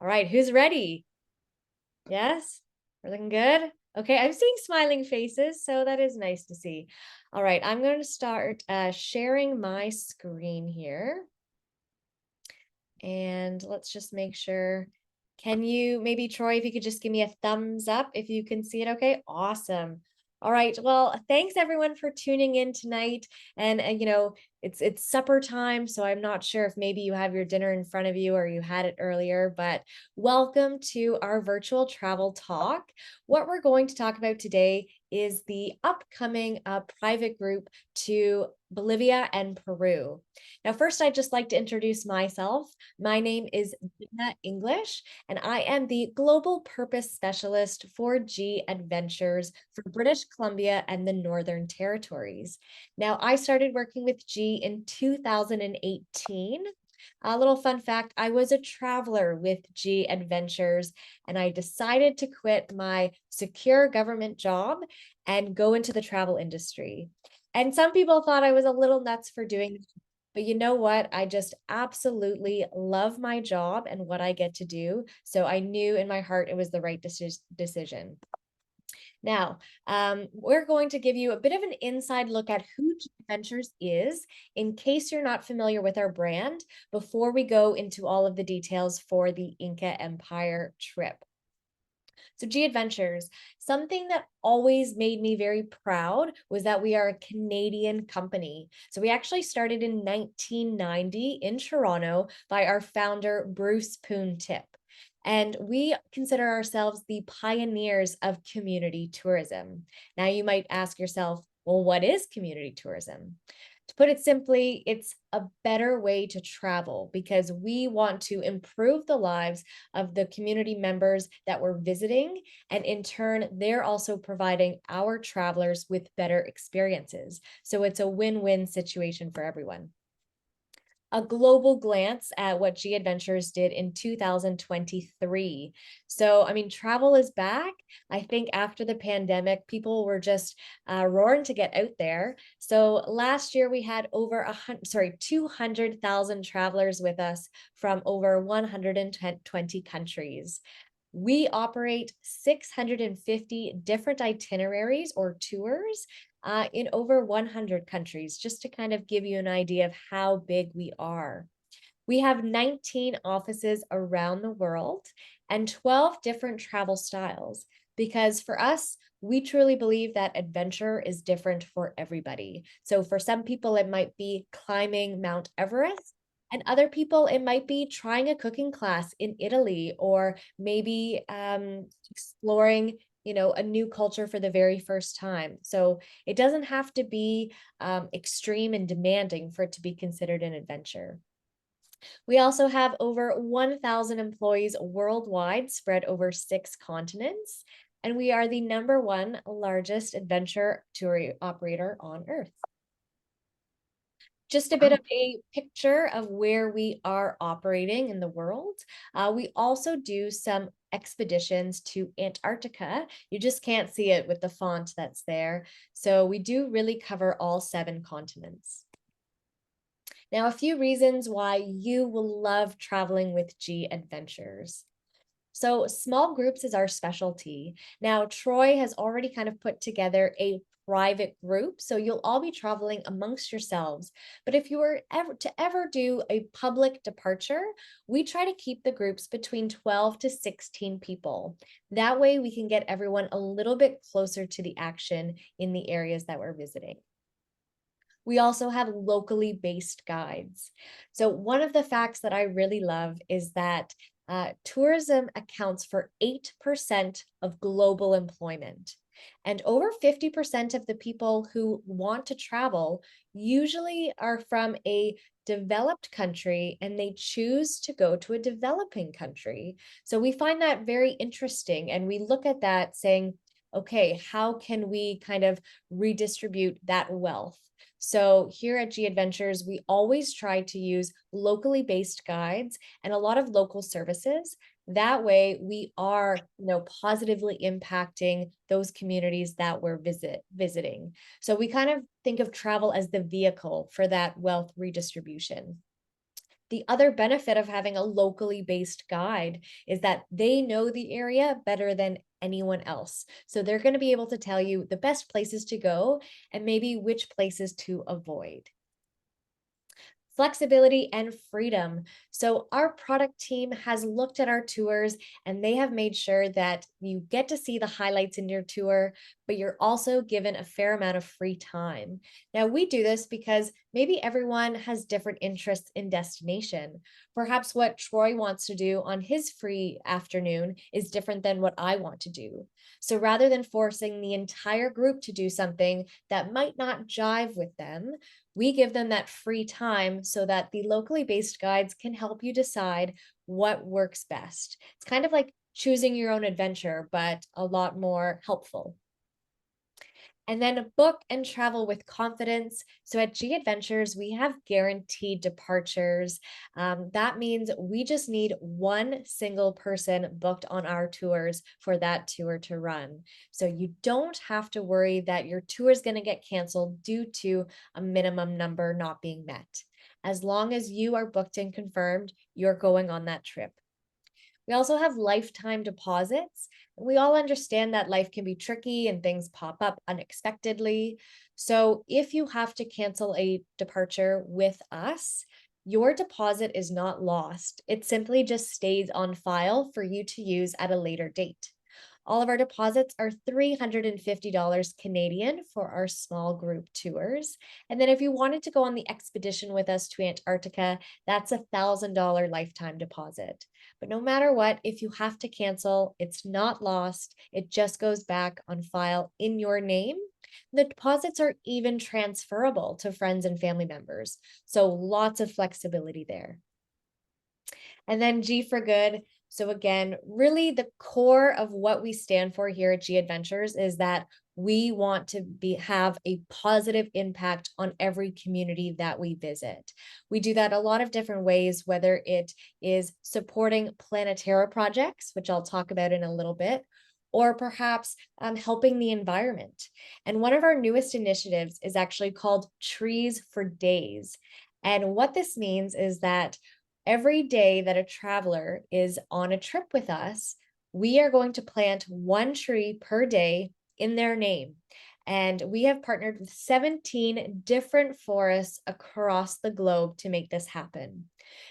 All right, who's ready? Yes? We're looking good? Okay, I'm seeing smiling faces, so that is nice to see. All right, I'm going to start sharing my screen here. And let's just make sure. Can you maybe, Troy, if you could just give me a thumbs up if you can see it okay? Awesome. All right. Well, thanks everyone for tuning in tonight. And it's supper time, so I'm not sure if maybe you have your dinner in front of you or you had it earlier, but welcome to our virtual travel talk. What we're going to talk about today is the upcoming private group to Bolivia and Peru. Now, first, I'd just like to introduce myself. My name is Jenna English, and I am the Global Purpose Specialist for G Adventures for British Columbia and the Northern Territories. Now, I started working with G in 2018. A little fun fact, I was a traveler with G Adventures, and I decided to quit my secure government job and go into the travel industry. And some people thought I was a little nuts for doing that, but you know what? I just absolutely love my job and what I get to do. So I knew in my heart it was the right decision. Now, we're going to give you a bit of an inside look at who G Adventures is, in case you're not familiar with our brand, before we go into all of the details for the Inca Empire trip. So G Adventures, something that always made me very proud was that we are a Canadian company. So we actually started in 1990 in Toronto by our founder, Bruce Poon Tip. And we consider ourselves the pioneers of community tourism. Now you might ask yourself, well, what is community tourism? To put it simply, it's a better way to travel because we want to improve the lives of the community members that we're visiting. And in turn, they're also providing our travelers with better experiences. So it's a win-win situation for everyone. A global glance at what G Adventures did in 2023. So, I mean, travel is back. I think after the pandemic, people were just roaring to get out there. So last year we had over 200,000 travelers with us from over 120 countries. We operate 650 different itineraries or tours in over 100 countries, just to kind of give you an idea of how big we are. We have 19 offices around the world and 12 different travel styles, because for us, we truly believe that adventure is different for everybody. So for some people, it might be climbing Mount Everest. And other people, it might be trying a cooking class in Italy, or maybe exploring, a new culture for the very first time. So it doesn't have to be extreme and demanding for it to be considered an adventure. We also have over 1,000 employees worldwide, spread over 6 continents, and we are the #1 largest adventure tour operator on Earth. Just a bit of a picture of where we are operating in the world. We also do some expeditions to Antarctica. You just can't see it with the font that's there. So we do really cover all 7 continents. Now, a few reasons why you will love traveling with G Adventures. So small groups is our specialty. Now, Troy has already kind of put together a private group, so you'll all be traveling amongst yourselves. But if you were ever do a public departure, we try to keep the groups between 12 to 16 people. That way we can get everyone a little bit closer to the action in the areas that we're visiting. We also have locally based guides. So one of the facts that I really love is that tourism accounts for 8% of global employment. And over 50% of the people who want to travel usually are from a developed country and they choose to go to a developing country. So we find that very interesting. And we look at that saying, okay, how can we kind of redistribute that wealth? So here at G Adventures, we always try to use locally based guides and a lot of local services. That way we are, positively impacting those communities that we're visiting. So we kind of think of travel as the vehicle for that wealth redistribution. The other benefit of having a locally based guide is that they know the area better than anyone else. So they're going to be able to tell you the best places to go and maybe which places to avoid. Flexibility and freedom. So our product team has looked at our tours and they have made sure that you get to see the highlights in your tour, but you're also given a fair amount of free time. Now, we do this because maybe everyone has different interests in destination. Perhaps what Troy wants to do on his free afternoon is different than what I want to do. So rather than forcing the entire group to do something that might not jive with them, we give them that free time so that the locally based guides can help you decide what works best. It's kind of like choosing your own adventure, but a lot more helpful. And then book and travel with confidence. So at G Adventures, we have guaranteed departures. That means we just need one single person booked on our tours for that tour to run. So you don't have to worry that your tour is going to get canceled due to a minimum number not being met. As long as you are booked and confirmed, you're going on that trip. We also have lifetime deposits. We all understand that life can be tricky and things pop up unexpectedly. So if you have to cancel a departure with us, your deposit is not lost. It simply just stays on file for you to use at a later date. All of our deposits are $350 Canadian for our small group tours. And then if you wanted to go on the expedition with us to Antarctica, that's a $1,000 lifetime deposit. But no matter what, if you have to cancel, it's not lost. It just goes back on file in your name. The deposits are even transferable to friends and family members. So lots of flexibility there. And then G for good. So again, really the core of what we stand for here at G Adventures is that we want to have a positive impact on every community that we visit. We do that a lot of different ways, whether it is supporting Planetara projects, which I'll talk about in a little bit, or perhaps helping the environment. And one of our newest initiatives is actually called Trees for Days. And what this means is that every day that a traveler is on a trip with us, we are going to plant one tree per day in their name. And we have partnered with 17 different forests across the globe to make this happen.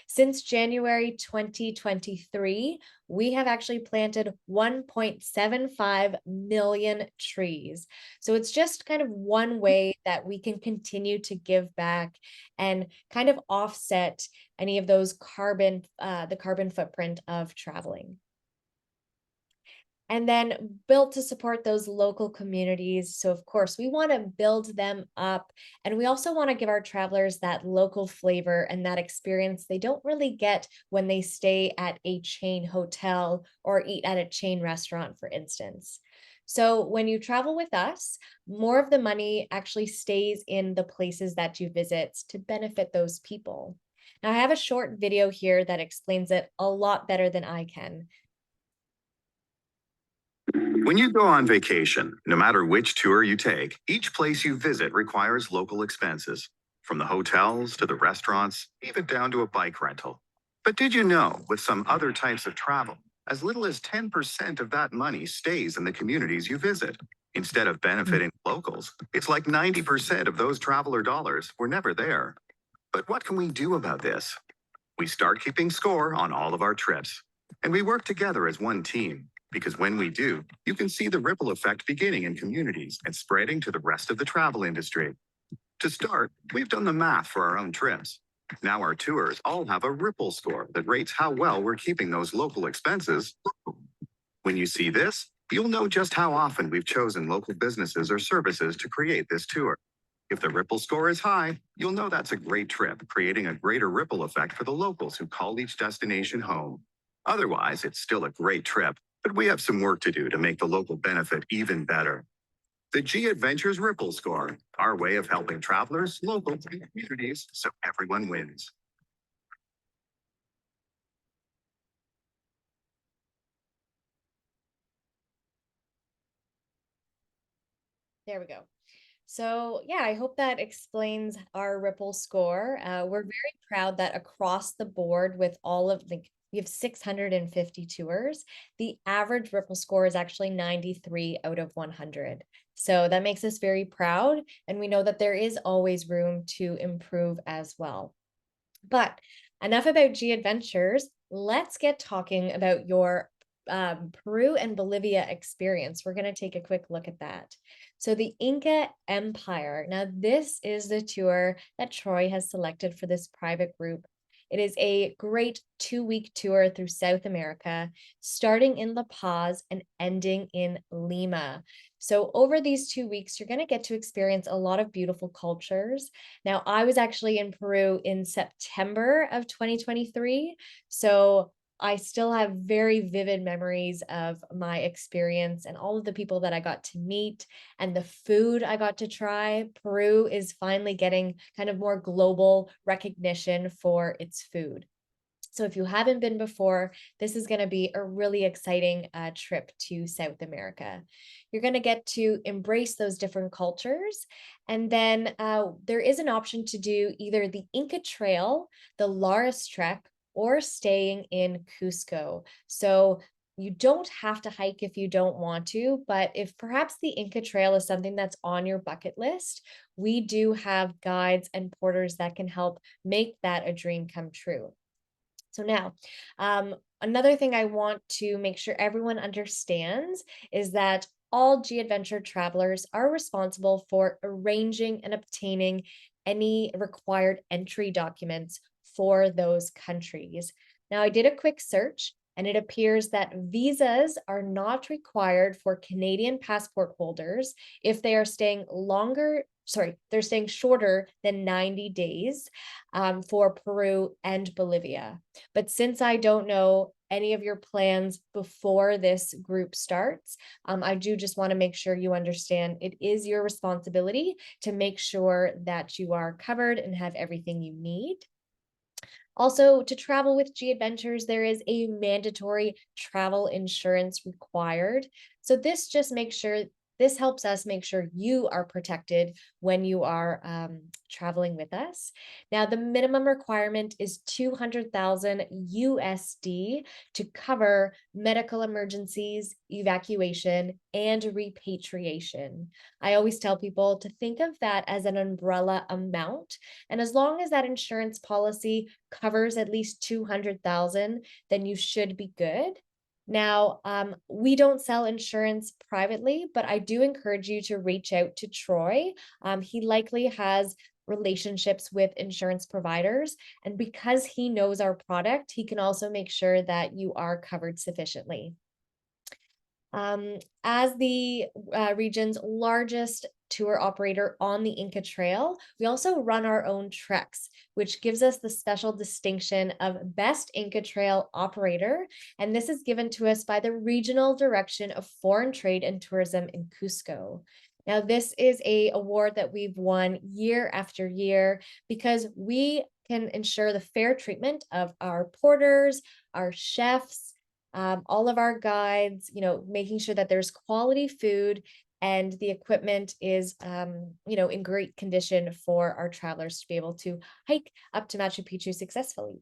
Since January 2023, we have actually planted 1.75 million trees. So it's just kind of one way that we can continue to give back and kind of offset any of those the carbon footprint of traveling. And then built to support those local communities. So of course, we want to build them up. And we also want to give our travelers that local flavor and that experience they don't really get when they stay at a chain hotel or eat at a chain restaurant, for instance. So when you travel with us, more of the money actually stays in the places that you visit to benefit those people. Now, I have a short video here that explains it a lot better than I can. When you go on vacation, no matter which tour you take, each place you visit requires local expenses, from the hotels to the restaurants, even down to a bike rental. But did you know, with some other types of travel, as little as 10% of that money stays in the communities you visit? Instead of benefiting locals, it's like 90% of those traveler dollars were never there. But what can we do about this? We start keeping score on all of our trips, and we work together as one team. Because when we do, you can see the ripple effect beginning in communities and spreading to the rest of the travel industry. To start, we've done the math for our own trips. Now our tours all have a ripple score that rates how well we're keeping those local expenses. When you see this, you'll know just how often we've chosen local businesses or services to create this tour. If the ripple score is high, you'll know that's a great trip, creating a greater ripple effect for the locals who call each destination home. Otherwise, it's still a great trip, but we have some work to do to make the local benefit even better. The G Adventures Ripple Score, our way of helping travelers, locals, and communities so everyone wins. There we go. So, yeah, I hope that explains our Ripple score. We're very proud that across the board, with all of we have 650 tours, the average Ripple score is actually 93 out of 100. So that makes us very proud. And we know that there is always room to improve as well. But enough about G Adventures. Let's get talking about your Peru and Bolivia experience. We're going to take a quick look at that. So, the Inca Empire. Now, this is the tour that Troy has selected for this private group. It is a great 2-week tour through South America, starting in La Paz and ending in Lima. So, over these 2 weeks, you're going to get to experience a lot of beautiful cultures. Now, I was actually in Peru in September of 2023. So I still have very vivid memories of my experience and all of the people that I got to meet and the food I got to try. Peru is finally getting kind of more global recognition for its food. So if you haven't been before, this is going to be a really exciting trip to South America. You're going to get to embrace those different cultures. And then there is an option to do either the Inca Trail, the Laris Trek, or staying in Cusco. So you don't have to hike if you don't want to, but if perhaps the Inca Trail is something that's on your bucket list, we do have guides and porters that can help make that a dream come true. So now, another thing I want to make sure everyone understands is that all G Adventure travelers are responsible for arranging and obtaining any required entry documents for those countries. Now, I did a quick search and it appears that visas are not required for Canadian passport holders if they are staying they're staying shorter than 90 days for Peru and Bolivia. But since I don't know any of your plans before this group starts, I do just want to make sure you understand it is your responsibility to make sure that you are covered and have everything you need. Also, to travel with G Adventures, there is a mandatory travel insurance required. So this helps us make sure you are protected when you are traveling with us. Now, the minimum requirement is 200,000 USD to cover medical emergencies, evacuation, and repatriation. I always tell people to think of that as an umbrella amount. And as long as that insurance policy covers at least 200,000, then you should be good. Now, we don't sell insurance privately, but I do encourage you to reach out to Troy. He likely has relationships with insurance providers. And because he knows our product, he can also make sure that you are covered sufficiently. As the region's largest tour operator on the Inca Trail, we also run our own treks, which gives us the special distinction of Best Inca Trail Operator. And this is given to us by the Regional Direction of Foreign Trade and Tourism in Cusco. Now, this is an award that we've won year after year because we can ensure the fair treatment of our porters, our chefs, all of our guides, making sure that there's quality food and the equipment is, in great condition for our travelers to be able to hike up to Machu Picchu successfully.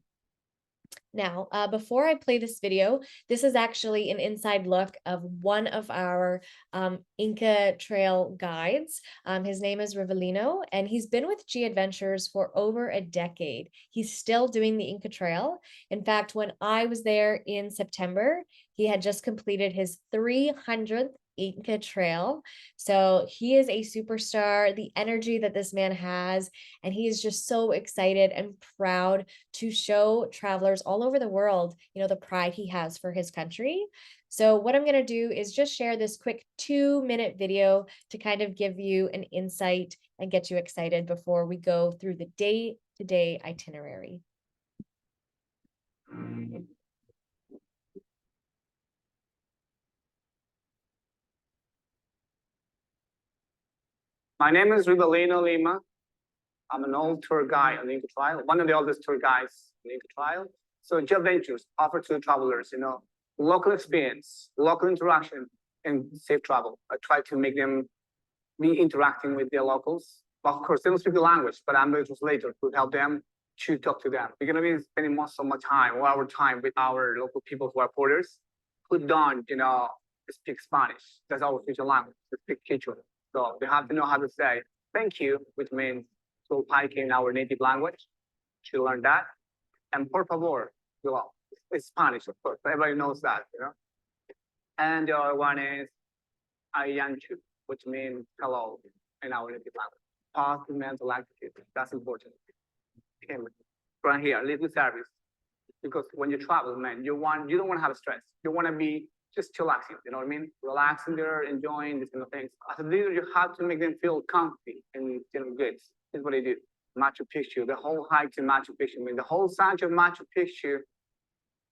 Now, before I play this video, this is actually an inside look of one of our Inca Trail guides. His name is Rivelino, and he's been with G Adventures for over a decade. He's still doing the Inca Trail. In fact, when I was there in September, he had just completed his 300th Inca Trail. So he is a superstar, the energy that this man has, and he is just so excited and proud to show travelers all over the world, the pride he has for his country. So what I'm going to do is just share this quick 2-minute video to kind of give you an insight and get you excited before we go through the day-to-day itinerary. My name is Rivelino Lima. I'm an old tour guide on the Inca Trail, one of the oldest tour guides on the Inca Trail. So G Adventures offer to travelers, local experience, local interaction, and safe travel. I try to make them me interacting with the locals. Of course, they don't speak the language, but I'm the translator to help them to talk to them. We're gonna be spending so much time, or our time, with our local people who are porters, who don't, speak Spanish. That's our official language. They speak Quechua. So they have to know how to say thank you, which means so pike in our native language. To learn that, and por favor, well, it's Spanish, of course. Everybody knows that, And the other one is ayanchu, which means hello in our native language. Positive mental attitude. That's important. Okay, right here, little service. Because when you travel, man, you don't want to have stress. You want to be just chillaxing, you know what I mean? Relaxing there, enjoying these kind of things. As a leader, you have to make them feel comfy and good. That's what I do. Machu Picchu, the whole hike to Machu Picchu. I mean, the whole side of Machu Picchu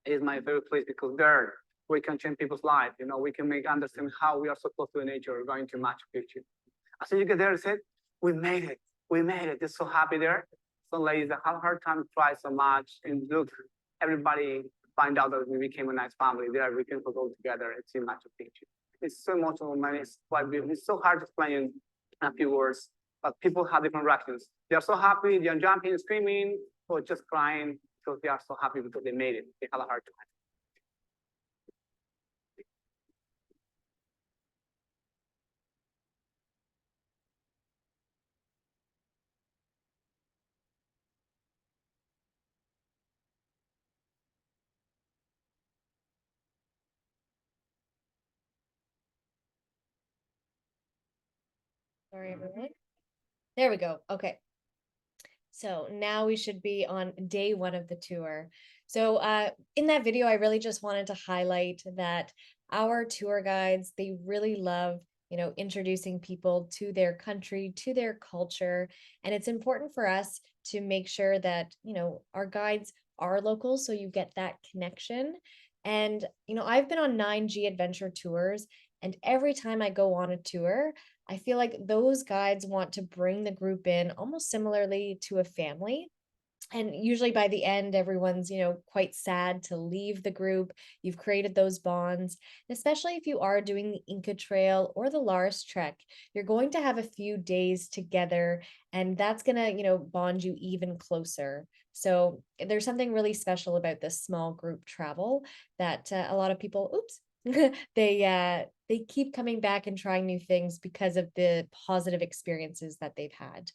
is my favorite place because there we can change people's lives. We can understand how we are so close to the nature going to Machu Picchu. As soon as you get there, I said, we made it. We made it. They're so happy there. Some ladies that have a hard time to try so much. And look, everybody find out that we became a nice family there. We can go together and see Machu Picchu. It's so emotional, man. It's quite beautiful. It's so hard to explain in a few words, but people have different reactions. They are so happy, they are jumping, screaming, or just crying because they are so happy because they made it. They had a hard time. Sorry, everyone. There we go. Okay. So now we should be on day one of the tour. So in that video, I really just wanted to highlight that our tour guides, they really love, introducing people to their country, to their culture. And it's important for us to make sure that, our guides are local, so you get that connection. And, I've been on 9G adventure tours, and every time I go on a tour, I feel like those guides want to bring the group in almost similarly to a family. And usually by the end, everyone's, quite sad to leave the group. You've created those bonds, and especially if you are doing the Inca Trail or the Lars Trek, you're going to have a few days together, and that's going to, bond you even closer. So there's something really special about this small group travel that a lot of people, they keep coming back and trying new things because of the positive experiences that they've had.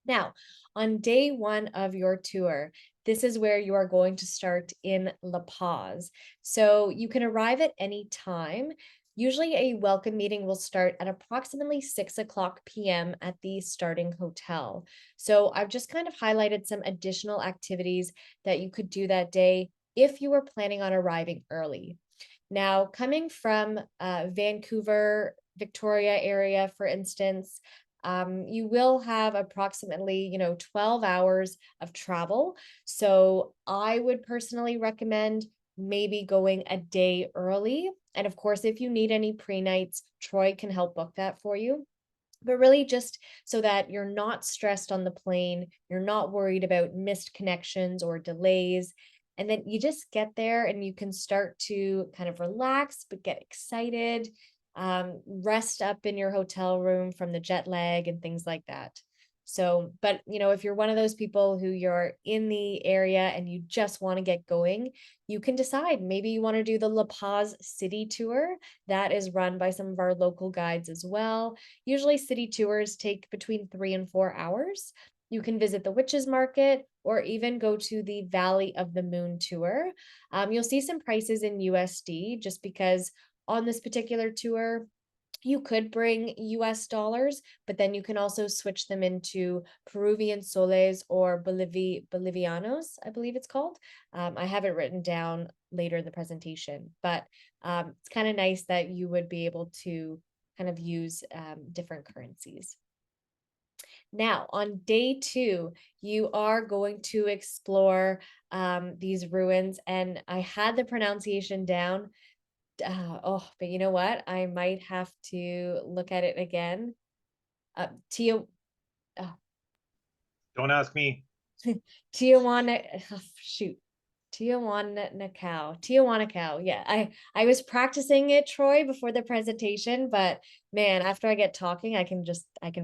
Now, on day one of your tour, this is where you are going to start in La Paz. So you can arrive at any time. Usually a welcome meeting will start at approximately 6:00 p.m. at the starting hotel. So I've just kind of highlighted some additional activities that you could do that day if you were planning on arriving early. Now, coming from Vancouver, Victoria area, for instance, you will have approximately, 12 hours of travel. So I would personally recommend maybe going a day early. And of course, if you need any pre-nights, Troy can help book that for you. But really just so that you're not stressed on the plane, you're not worried about missed connections or delays. And then you just get there and you can start to kind of relax, but get excited, rest up in your hotel room from the jet lag and things like that. So, but if you're one of those people who you're in the area and you just want to get going, you can decide maybe you want to do the La Paz city tour. That is run by some of our local guides as well. Usually city tours take between 3 and 4 hours. You can visit the Witches Market or even go to the Valley of the Moon tour. You'll see some prices in USD just because on this particular tour, you could bring US dollars, but then you can also switch them into Peruvian soles or Bolivianos, I believe it's called. I have it written down later in the presentation, but it's kind of nice that you would be able to kind of use different currencies. Now, on day 2, you are going to explore these ruins, and I had the pronunciation down. But you know what? I might have to look at it again. Tia, Don't ask me. Tijuana, shoot. Tijuana. Yeah, I was practicing it, Troy, before the presentation, but man, after I get talking, I can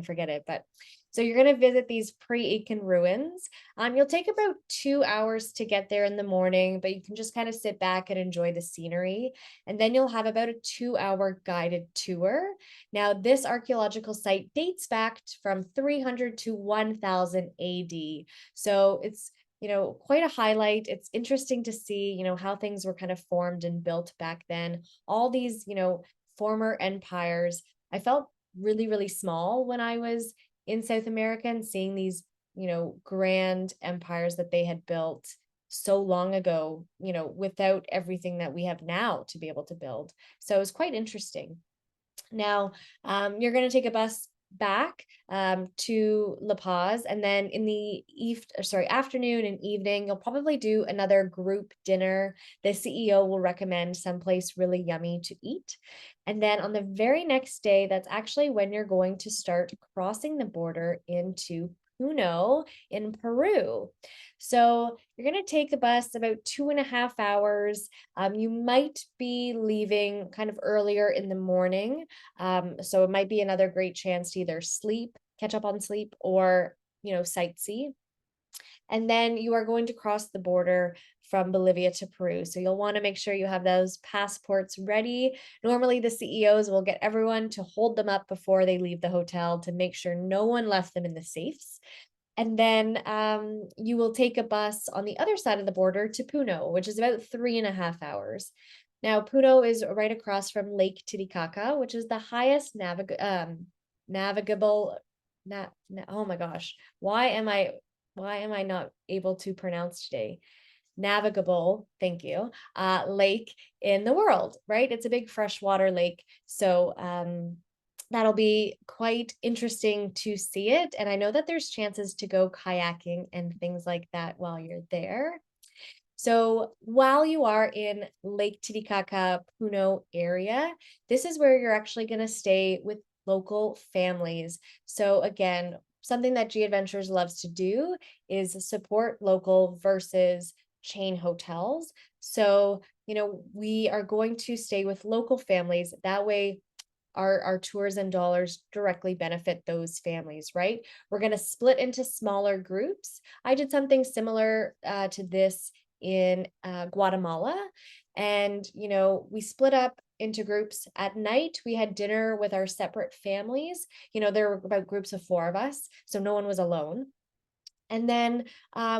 forget it. But so you're gonna visit these pre-Incan ruins. You'll take about 2 hours to get there in the morning, but you can just kind of sit back and enjoy the scenery. And then you'll have about a 2-hour guided tour. Now, this archaeological site dates back from 300 to 1000 AD. So it's quite a highlight. It's interesting to see, how things were kind of formed and built back then. All these, former empires. I felt really, really small when I was in South America and seeing these, grand empires that they had built so long ago, without everything that we have now to be able to build. So it was quite interesting. Now, you're going to take a bus back to La Paz, and then in the afternoon and evening, you'll probably do another group dinner. The CEO will recommend someplace really yummy to eat. And then on the very next day, that's actually when you're going to start crossing the border into Puno in Peru. So you're going to take the bus about 2.5 hours. You might be leaving kind of earlier in the morning. So it might be another great chance to either catch up on sleep, or, sightsee. And then you are going to cross the border from Bolivia to Peru. So you'll want to make sure you have those passports ready. Normally, the CEOs will get everyone to hold them up before they leave the hotel to make sure no one left them in the safes. And then you will take a bus on the other side of the border to Puno, which is about 3.5 hours. Now, Puno is right across from Lake Titicaca, which is the highest navigable. Oh my gosh, why am I not able to pronounce today? Navigable, thank you, lake in the world, right? It's a big freshwater lake. So that'll be quite interesting to see it. And I know that there's chances to go kayaking and things like that while you're there. So while you are in Lake Titicaca, Puno area, this is where you're actually going to stay with local families. So again, something that G Adventures loves to do is support local versus chain hotels. So, we are going to stay with local families. That way, our tours and dollars directly benefit those families, right? We're going to split into smaller groups. I did something similar to this in Guatemala. And, we split up into groups at night. We had dinner with our separate families. There were about groups of 4 of us, so no one was alone. And then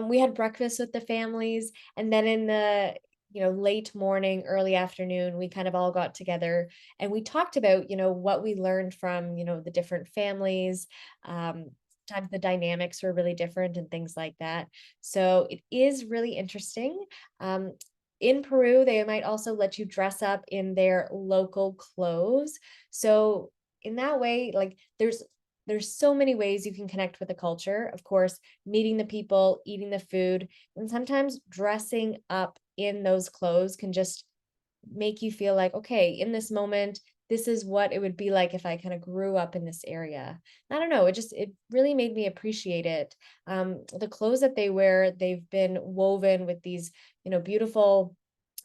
we had breakfast with the families. And then in the late morning, early afternoon, we kind of all got together and we talked about, what we learned from, the different families. Sometimes the dynamics were really different and things like that. So it is really interesting. In Peru, they might also let you dress up in their local clothes. So in that way, like there's so many ways you can connect with the culture. Of course, meeting the people, eating the food, and sometimes dressing up in those clothes can just make you feel like, okay, in this moment, this is what it would be like if I kind of grew up in this area. I don't know, it really made me appreciate it. The clothes that they wear, they've been woven with these, beautiful,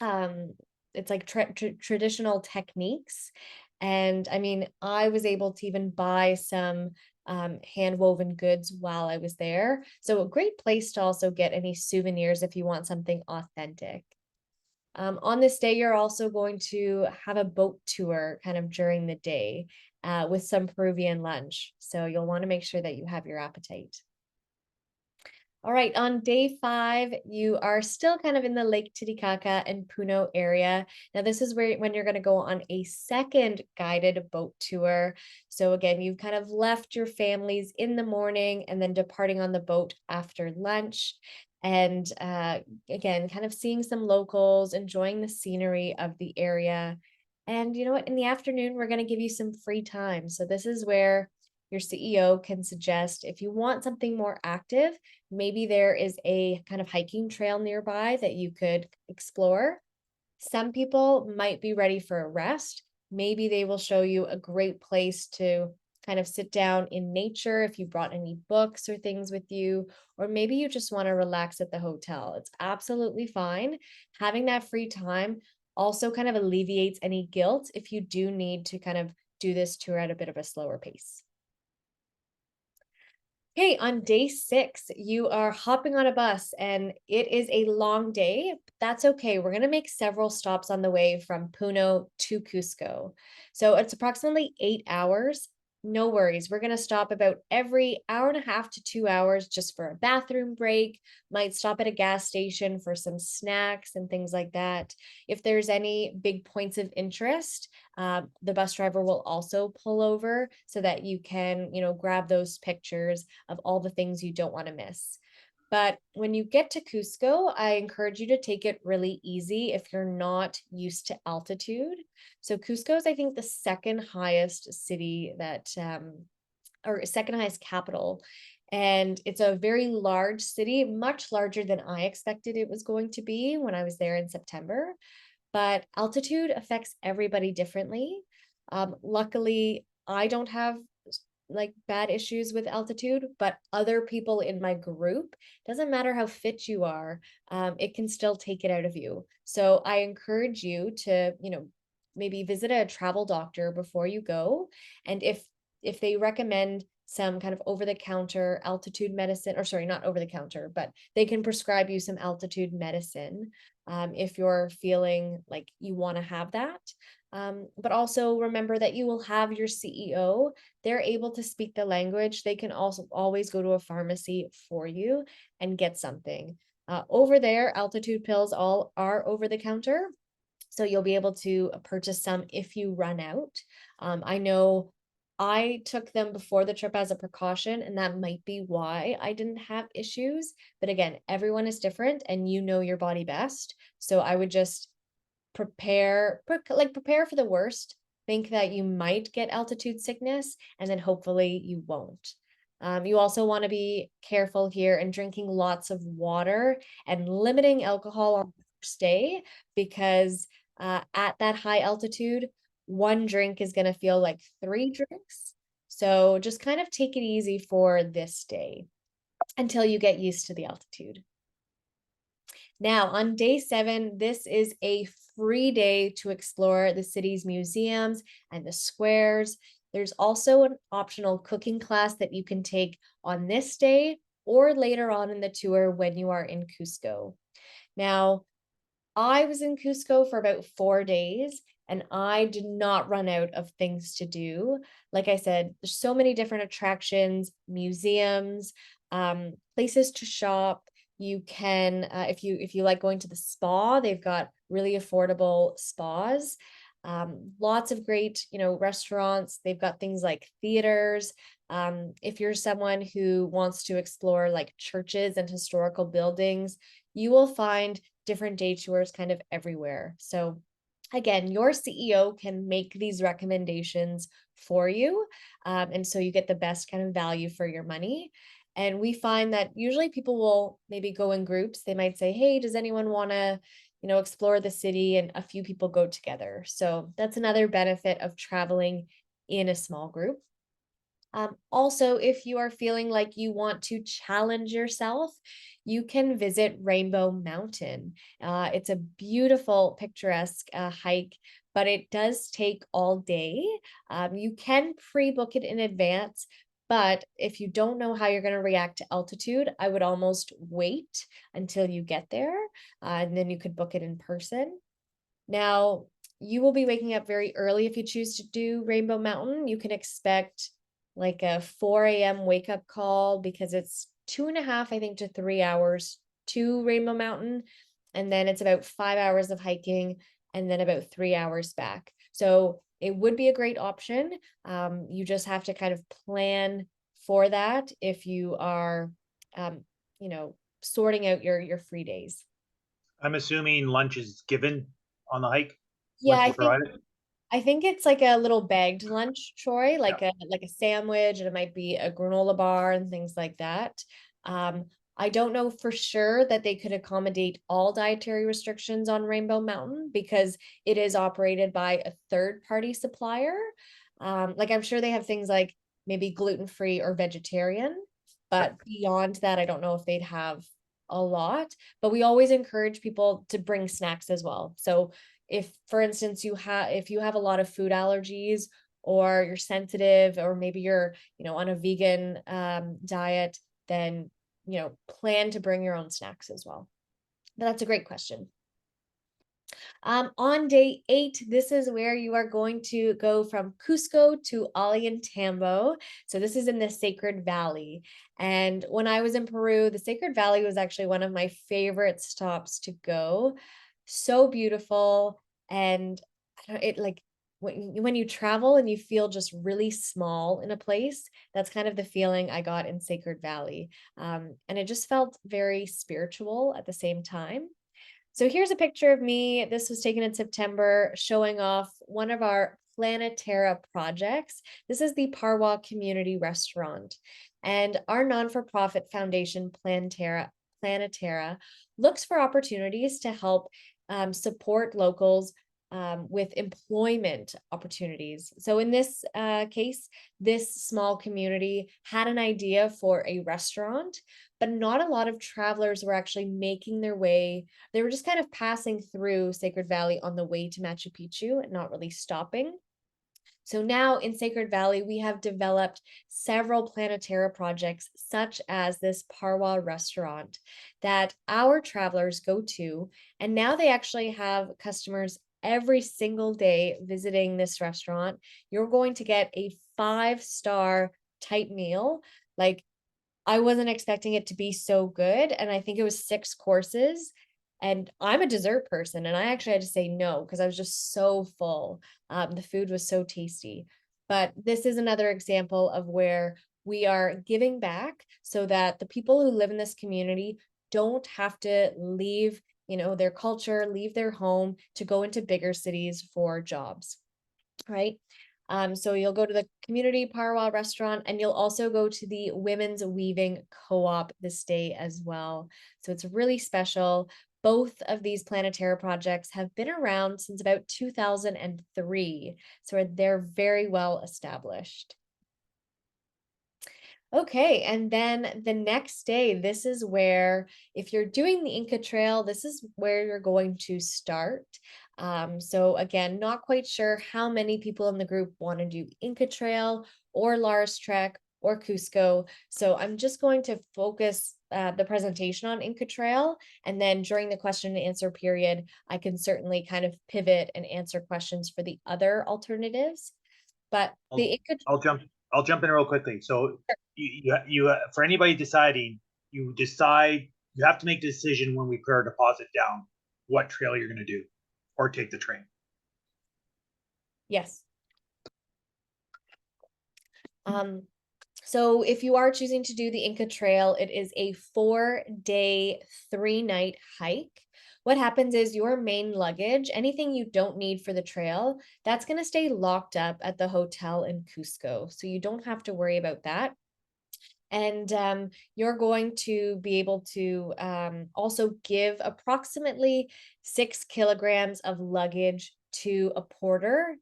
it's like traditional techniques. And I mean, I was able to even buy some hand woven goods while I was there. So a great place to also get any souvenirs if you want something authentic. On this day, you're also going to have a boat tour kind of during the day with some Peruvian lunch. So you'll want to make sure that you have your appetite. All right, on day 5, you are still kind of in the Lake Titicaca and Puno area. Now, this is when you're going to go on a second guided boat tour. So again, you've kind of left your families in the morning and then departing on the boat after lunch. And again, kind of seeing some locals, enjoying the scenery of the area. And you know what? In the afternoon, we're going to give you some free time. So this is where your CEO can suggest if you want something more active, maybe there is a kind of hiking trail nearby that you could explore. Some people might be ready for a rest. Maybe they will show you a great place to kind of sit down in nature if you brought any books or things with you, or maybe you just want to relax at the hotel. It's absolutely fine. Having that free time also kind of alleviates any guilt if you do need to kind of do this tour at a bit of a slower pace. Okay, on day 6, you are hopping on a bus and it is a long day. That's okay. We're going to make several stops on the way from Puno to Cusco. So it's approximately 8 hours. No worries. We're going to stop about every hour and a half to 2 hours just for a bathroom break. Might stop at a gas station for some snacks and things like that. If there's any big points of interest, the bus driver will also pull over so that you can, grab those pictures of all the things you don't want to miss. But when you get to Cusco, I encourage you to take it really easy if you're not used to altitude. So Cusco is, I think, the second highest city or second highest capital. And it's a very large city, much larger than I expected it was going to be when I was there in September. But altitude affects everybody differently. Luckily, I don't have like bad issues with altitude, but other people in my group, doesn't matter how fit you are, it can still take it out of you. So I encourage you to, maybe visit a travel doctor before you go. And if they recommend some kind of over-the-counter altitude medicine, or sorry, not over-the-counter, but they can prescribe you some altitude medicine if you're feeling like you want to have that. But also remember that you will have your CEO. They're able to speak the language. They can also always go to a pharmacy for you and get something. Over there, altitude pills all are over the counter. So you'll be able to purchase some if you run out. I know I took them before the trip as a precaution, and that might be why I didn't have issues. But again, everyone is different and you know your body best. So I would just prepare for the worst, think that you might get altitude sickness, and then hopefully you won't. You also want to be careful here and drinking lots of water and limiting alcohol on the first day, because at that high altitude, one drink is going to feel like 3 drinks. So just kind of take it easy for this day until you get used to the altitude. Now, on day 7, this is a free day to explore the city's museums and the squares. There's also an optional cooking class that you can take on this day or later on in the tour when you are in Cusco. Now, I was in Cusco for about 4 days and I did not run out of things to do. Like I said, there's so many different attractions, museums, places to shop. You can, if you like going to the spa, they've got really affordable spas. Lots of great, restaurants. They've got things like theaters. If you're someone who wants to explore like churches and historical buildings, you will find different day tours kind of everywhere. So again, your CEO can make these recommendations for you. And so you get the best kind of value for your money. And we find that usually people will maybe go in groups. They might say, hey, does anyone want to, explore the city? And a few people go together. So that's another benefit of traveling in a small group. Also, if you are feeling like you want to challenge yourself, you can visit Rainbow Mountain. It's a beautiful, picturesque hike, but it does take all day. You can pre-book it in advance, but if you don't know how you're going to react to altitude, I would almost wait until you get there, and then you could book it in person. Now, you will be waking up very early if you choose to do Rainbow Mountain. You can expect like a 4 a.m. wake up call because it's 2.5, I think, to 3 hours to Rainbow Mountain. And then it's about 5 hours of hiking and then about 3 hours back. So it would be a great option. You just have to kind of plan for that if you are, sorting out your free days. I'm assuming lunch is given on the hike. Yeah, Lunch is provided. I think it's like a little bagged lunch, Troy, like a sandwich, and it might be a granola bar and things like that. I don't know for sure that they could accommodate all dietary restrictions on Rainbow Mountain because it is operated by a third-party supplier. Like I'm sure they have things like maybe gluten-free or vegetarian. But beyond that, I don't know if they'd have a lot, but we always encourage people to bring snacks as well. So if, for instance, if you have a lot of food allergies, or you're sensitive, or maybe you're, on a vegan diet, then, plan to bring your own snacks as well. But that's a great question. On day 8, this is where you are going to go from Cusco to Ollantaytambo. So this is in the Sacred Valley. And when I was in Peru, the Sacred Valley was actually one of my favorite stops to go. So beautiful. And it like when you travel and you feel just really small in a place, that's kind of the feeling I got in Sacred Valley. And it just felt very spiritual at the same time. So here's a picture of me. This was taken in September, showing off one of our Planetera projects. This is the Parwa Community Restaurant. And our non-for-profit foundation, Planetera, looks for opportunities to help support locals with employment opportunities. So in this case, this small community had an idea for a restaurant, but not a lot of travelers were actually making their way. They were just kind of passing through Sacred Valley on the way to Machu Picchu and not really stopping. So now in Sacred Valley, we have developed several Planetera projects, such as this Parwa restaurant that our travelers go to. And now they actually have customers every single day visiting this restaurant. You're going to get a 5-star type meal. Like, I wasn't expecting it to be so good. And I think it was 6 courses. And I'm a dessert person, and I actually had to say no because I was just so full. The food was so tasty. But this is another example of where we are giving back so that the people who live in this community don't have to leave, their culture, leave their home to go into bigger cities for jobs, right? So you'll go to the community Parwa restaurant, and you'll also go to the Women's Weaving Co-op this day as well. So it's really special. Both of these Planetera projects have been around since about 2003, so they're very well established. Okay, and then the next day, this is where, if you're doing the Inca Trail, this is where you're going to start. So again, not quite sure how many people in the group want to do Inca Trail or Lars Trek or Cusco. So I'm just going to focus the presentation on Inca Trail, and then during the question and answer period, I can certainly kind of pivot and answer questions for the other alternatives. But the Inca I'll jump in real quickly. So you for anybody deciding, you have to make the decision when we put our deposit down what trail you're going to do, or take the train. Yes. So if you are choosing to do the Inca Trail, it is a 4-day, 3-night hike. What happens is your main luggage, anything you don't need for the trail, that's going to stay locked up at the hotel in Cusco. So you don't have to worry about that. And you're going to be able to also give approximately 6 kilograms of luggage to a porter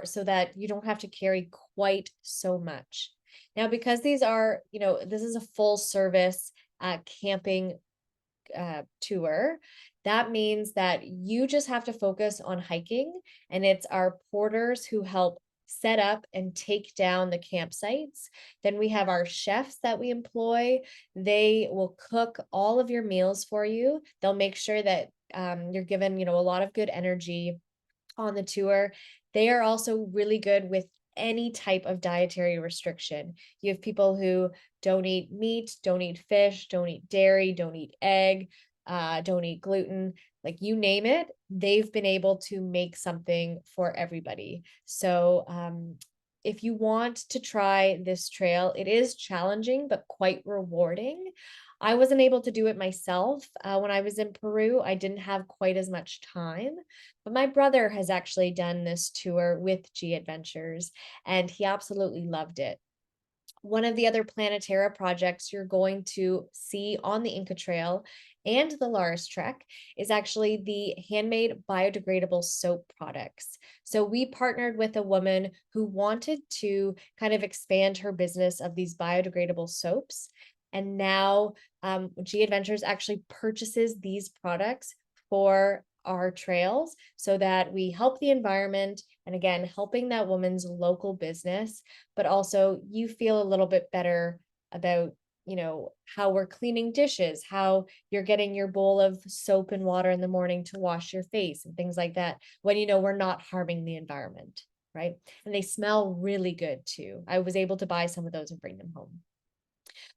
so that you don't have to carry quite so much. Now, because these are, this is a full service camping tour, that means that you just have to focus on hiking, and it's our porters who help set up and take down the campsites. Then we have our chefs that we employ. They will cook all of your meals for you. They'll make sure that you're given, a lot of good energy on the tour. They are also really good with any type of dietary restriction. You have people who don't eat meat, don't eat fish, don't eat dairy, don't eat egg, don't eat gluten, like you name it, they've been able to make something for everybody. So if you want to try this trail, it is challenging, but quite rewarding. I wasn't able to do it myself. When I was in Peru, I didn't have quite as much time, but my brother has actually done this tour with G Adventures, and he absolutely loved it. One of the other Planetera projects you're going to see on the Inca Trail and the Lars Trek is actually the handmade biodegradable soap products. So we partnered with a woman who wanted to kind of expand her business of these biodegradable soaps. And now G Adventures actually purchases these products for our trails so that we help the environment, and again, helping that woman's local business, but also you feel a little bit better about, how we're cleaning dishes, how you're getting your bowl of soap and water in the morning to wash your face and things like that, when we're not harming the environment, right? And they smell really good too. I was able to buy some of those and bring them home.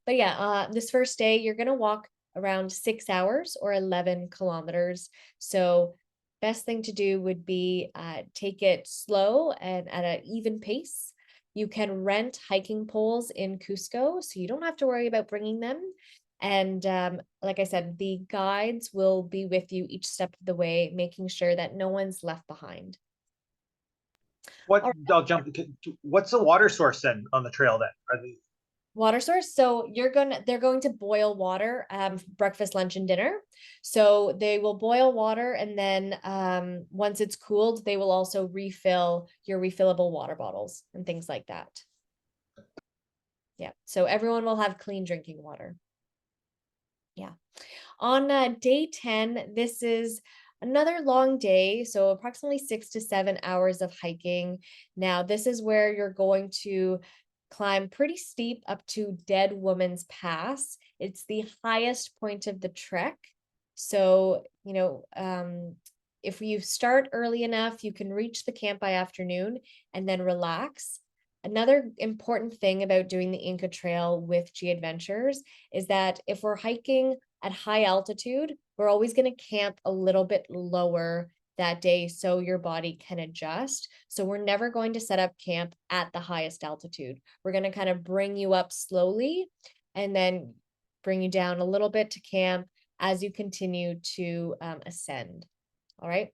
But yeah, this first day, you're going to walk around 6 hours or 11 kilometers. So best thing to do would be take it slow and at an even pace. You can rent hiking poles in Cusco, so you don't have to worry about bringing them. And like I said, the guides will be with you each step of the way, making sure that no one's left behind. I'll jump. What's the water source then on the trail then? Are they Water source. So they're going to boil water breakfast, lunch, and dinner. So they will boil water, and then once it's cooled, they will also refill your refillable water bottles and things like that. Yeah. So everyone will have clean drinking water. Yeah. On day 10, this is another long day, so approximately 6 to 7 hours of hiking. Now, this is where you're going to climb pretty steep up to Dead Woman's Pass. It's the highest point of the trek. So, if you start early enough, you can reach the camp by afternoon and then relax. Another important thing about doing the Inca Trail with G Adventures is that if we're hiking at high altitude, we're always going to camp a little bit lower that day so your body can adjust. So we're never going to set up camp at the highest altitude. We're going to kind of bring you up slowly and then bring you down a little bit to camp as you continue to ascend. All right.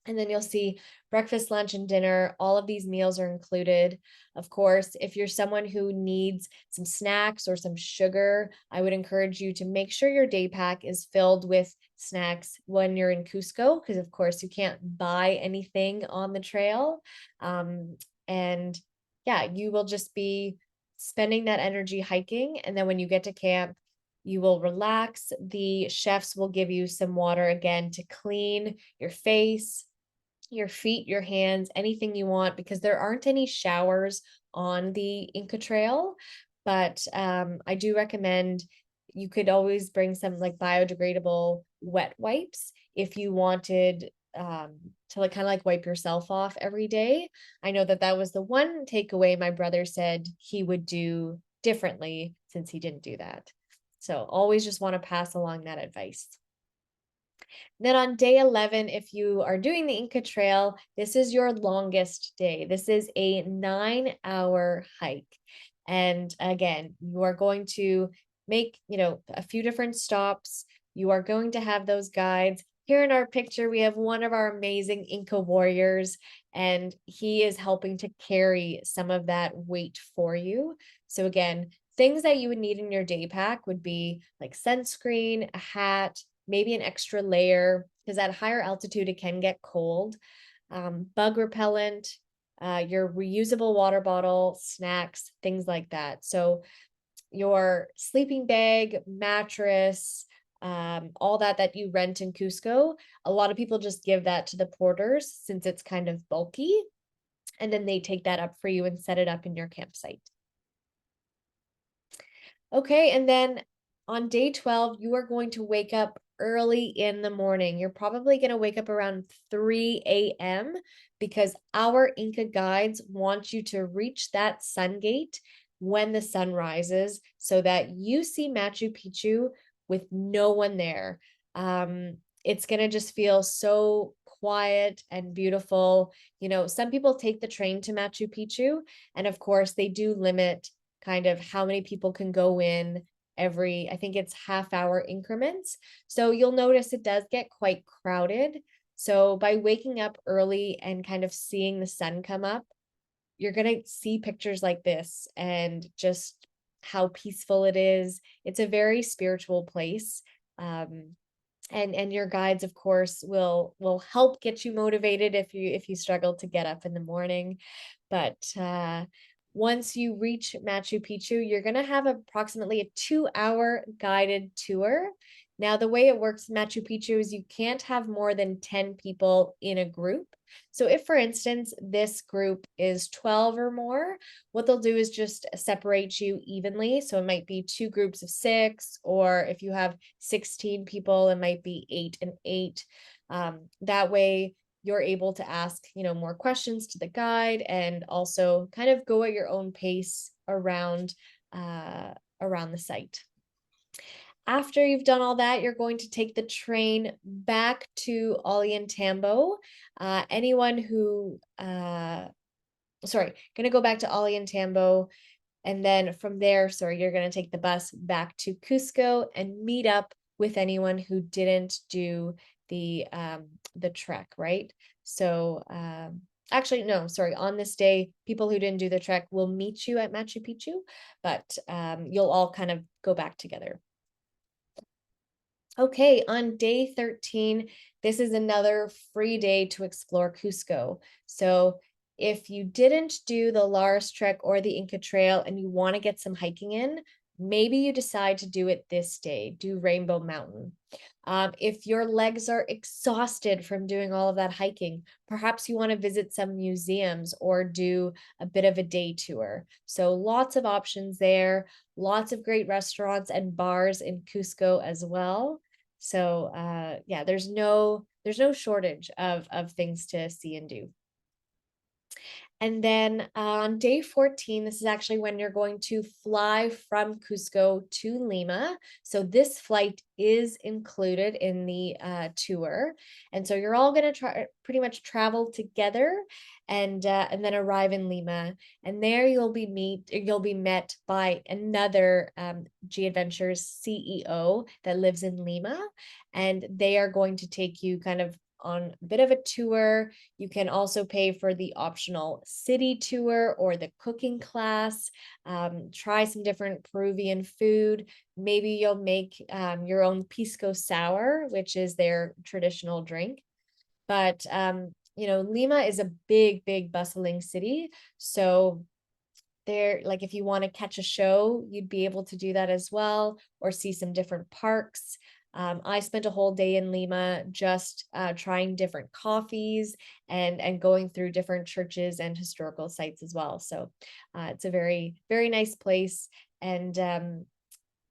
And then you'll see breakfast, lunch, and dinner. All of these meals are included. Of course, if you're someone who needs some snacks or some sugar, I would encourage you to make sure your day pack is filled with snacks when you're in Cusco, because of course you can't buy anything on the trail. And yeah, you will just be spending that energy hiking. And then when you get to camp, you will relax. The chefs will give you some water again to clean your face, your feet, your hands, anything you want, because there aren't any showers on the Inca Trail. But I do recommend you could always bring some like biodegradable wet wipes if you wanted to like kind of like wipe yourself off every day. I know that was the one takeaway my brother said he would do differently since he didn't do that. So always just want to pass along that advice. Then on day 11, if you are doing the Inca Trail, this is your longest day. This is a 9-hour hike. And again, you are going to make, a few different stops. You are going to have those guides. Here in our picture, we have one of our amazing Inca warriors, and he is helping to carry some of that weight for you. So again, things that you would need in your day pack would be like sunscreen, a hat, maybe an extra layer, because at higher altitude, it can get cold, bug repellent, your reusable water bottle, snacks, things like that. So your sleeping bag, mattress, all that you rent in Cusco, a lot of people just give that to the porters since it's kind of bulky, and then they take that up for you and set it up in your campsite. Okay, and then on day 12, you are going to wake up early in the morning. You're probably going to wake up around 3 a.m. because our Inca guides want you to reach that sun gate when the sun rises so that you see Machu Picchu with no one there. It's going to just feel so quiet and beautiful. Some people take the train to Machu Picchu, and of course they do limit kind of how many people can go in every, I think it's half-hour increments. So you'll notice it does get quite crowded. So by waking up early and kind of seeing the sun come up, you're going to see pictures like this and just how peaceful it is. It's a very spiritual place. And your guides, of course, will help get you motivated if you struggle to get up in the morning. But once you reach Machu Picchu, you're going to have approximately a 2-hour guided tour. Now, the way it works in Machu Picchu is you can't have more than 10 people in a group. So if, for instance, this group is 12 or more, what they'll do is just separate you evenly. So it might be 2 groups of 6, or if you have 16 people, it might be 8 and 8. That way, you're able to ask, more questions to the guide, and also kind of go at your own pace around the site. After you've done all that, you're going to take the train back to Ollantaytambo. Anyone who, going to go back to Ollantaytambo, and then from there, you're going to take the bus back to Cusco and meet up with anyone who didn't do the trek, right? So actually, no, on this day, people who didn't do the trek will meet you at Machu Picchu, but you'll all kind of go back together. Okay, on day 13, this is another free day to explore Cusco. So if you didn't do the Lares Trek or the Inca Trail and you want to get some hiking in, maybe you decide to do it this day, do Rainbow Mountain. If your legs are exhausted from doing all of that hiking, perhaps you want to visit some museums or do a bit of a day tour. So lots of options there, lots of great restaurants and bars in Cusco as well. So yeah, there's no shortage of things to see and do. And then on day 14, this is actually when you're going to fly from Cusco to Lima. So this flight is included in the tour. And so you're all going to pretty much travel together and then arrive in Lima. And there you'll be met by another G Adventures CEO that lives in Lima. And they are going to take you kind of on a bit of a tour. You can also pay for the optional city tour or the cooking class, try some different Peruvian food. Maybe you'll make your own pisco sour, which is their traditional drink. But, Lima is a big, bustling city. So there, like if you want to catch a show, you'd be able to do that as well, or see some different parks. I spent a whole day in Lima just trying different coffees and going through different churches and historical sites as well. So it's a very, very nice place. And,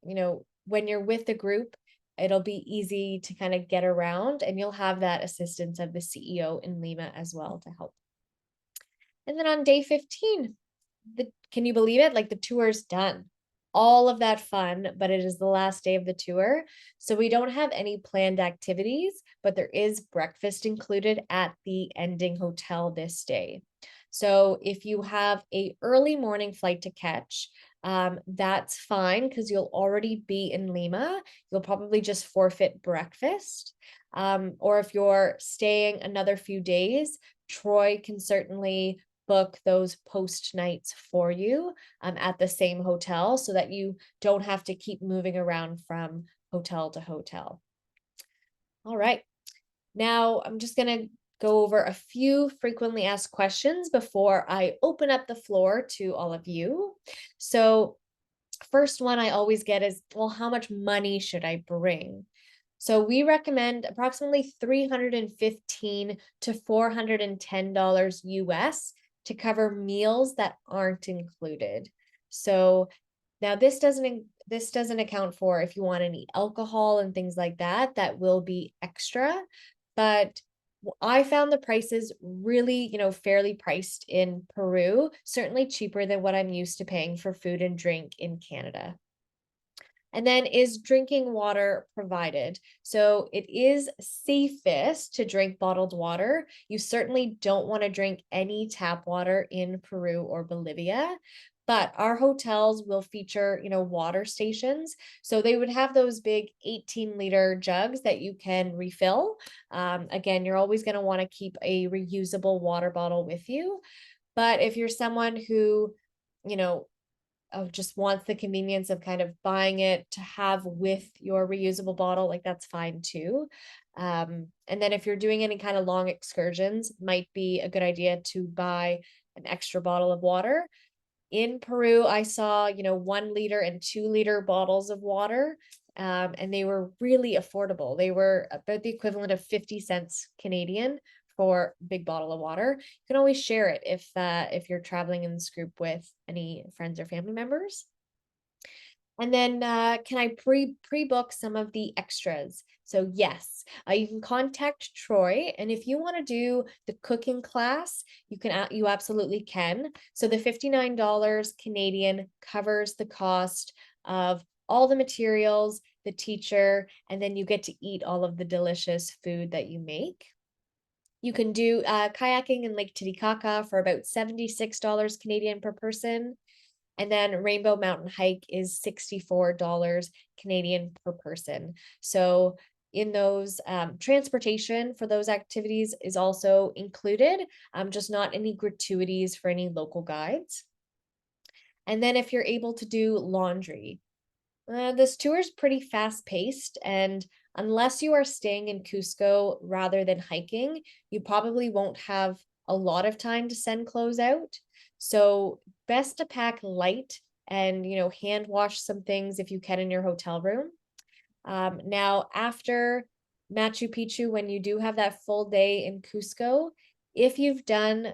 when you're with the group, it'll be easy to kind of get around, and you'll have that assistance of the CEO in Lima as well to help. And then on day 15, can you believe it? Like the tour's done. All of that fun, but it is the last day of the tour. So we don't have any planned activities, but there is breakfast included at the ending hotel this day. So if you have an early morning flight to catch, that's fine because you'll already be in Lima. You'll probably just forfeit breakfast. Or if you're staying another few days, Troy can certainly book those post nights for you at the same hotel so that you don't have to keep moving around from hotel to hotel. All right. Now I'm just going to go over a few frequently asked questions before I open up the floor to all of you. So first one I always get is, well, how much money should I bring? So we recommend approximately $315 to $410 US to cover meals that aren't included. So now this doesn't account for if you want any alcohol and things like that, that will be extra. But I found the prices really, fairly priced in Peru, certainly cheaper than what I'm used to paying for food and drink in Canada. And then, is drinking water provided? So it is safest to drink bottled water. You certainly don't want to drink any tap water in Peru or Bolivia, but our hotels will feature, water stations. So they would have those big 18-liter jugs that you can refill. Again, you're always going to want to keep a reusable water bottle with you. But if you're someone who, just wants the convenience of kind of buying it to have with your reusable bottle, like that's fine too. And then if you're doing any kind of long excursions, might be a good idea to buy an extra bottle of water. In Peru, I saw, 1 liter and 2 liter bottles of water, and they were really affordable. They were about the equivalent of 50 cents Canadian for a big bottle of water. You can always share it if you're traveling in this group with any friends or family members. And then can I pre-book some of the extras? So yes, you can contact Troy, and if you want to do the cooking class, you absolutely can. So the $59 Canadian covers the cost of all the materials, the teacher, and then you get to eat all of the delicious food that you make. You can do kayaking in Lake Titicaca for about $76 Canadian per person. And then Rainbow Mountain Hike is $64 Canadian per person. So in those, transportation for those activities is also included, just not any gratuities for any local guides. And then if you're able to do laundry, this tour is pretty fast paced, and unless you are staying in Cusco rather than hiking, you probably won't have a lot of time to send clothes out. So best to pack light and, hand wash some things if you can in your hotel room. Now, after Machu Picchu, when you do have that full day in Cusco, if you've done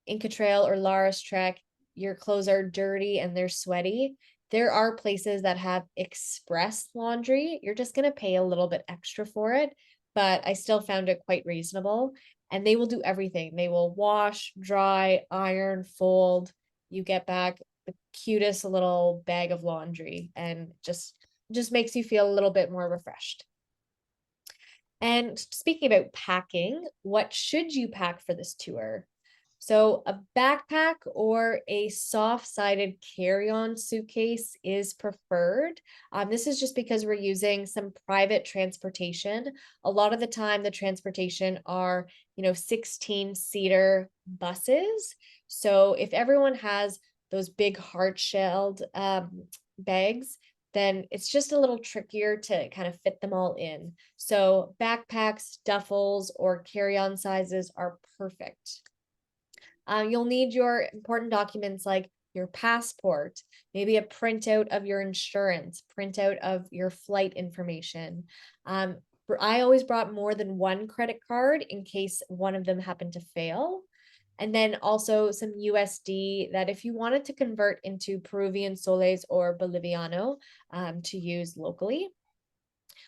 Inca Trail or Laras Trek, your clothes are dirty and they're sweaty. There are places that have express laundry. You're just going to pay a little bit extra for it, but I still found it quite reasonable. And they will do everything. They will wash, dry, iron, fold. You get back the cutest little bag of laundry, and just makes you feel a little bit more refreshed. And speaking about packing, what should you pack for this tour? So a backpack or a soft-sided carry-on suitcase is preferred. This is just because we're using some private transportation. A lot of the time, the transportation are, 16-seater buses. So if everyone has those big hard-shelled bags, then it's just a little trickier to kind of fit them all in. So backpacks, duffels, or carry-on sizes are perfect. You'll need your important documents like your passport, maybe a printout of your insurance, printout of your flight information. I always brought more than one credit card in case one of them happened to fail. And then also some USD that if you wanted to convert into Peruvian soles or Boliviano to use locally.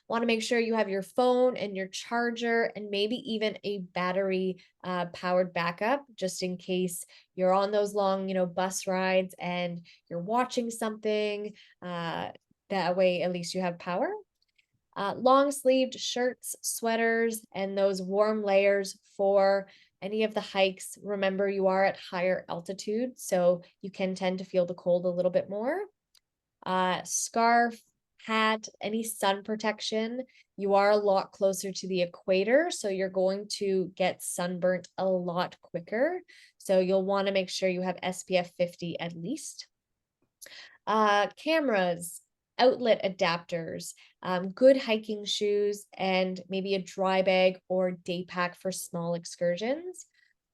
Want to make sure you have your phone and your charger and maybe even a battery powered backup just in case you're on those long, bus rides and you're watching something. That way, at least you have power. Long sleeved shirts, sweaters, and those warm layers for any of the hikes. Remember, you are at higher altitude, so you can tend to feel the cold a little bit more. Scarf, hat, any sun protection. You are a lot closer to the equator, so you're going to get sunburnt a lot quicker. So you'll want to make sure you have SPF 50 at least. Cameras, outlet adapters, good hiking shoes, and maybe a dry bag or day pack for small excursions.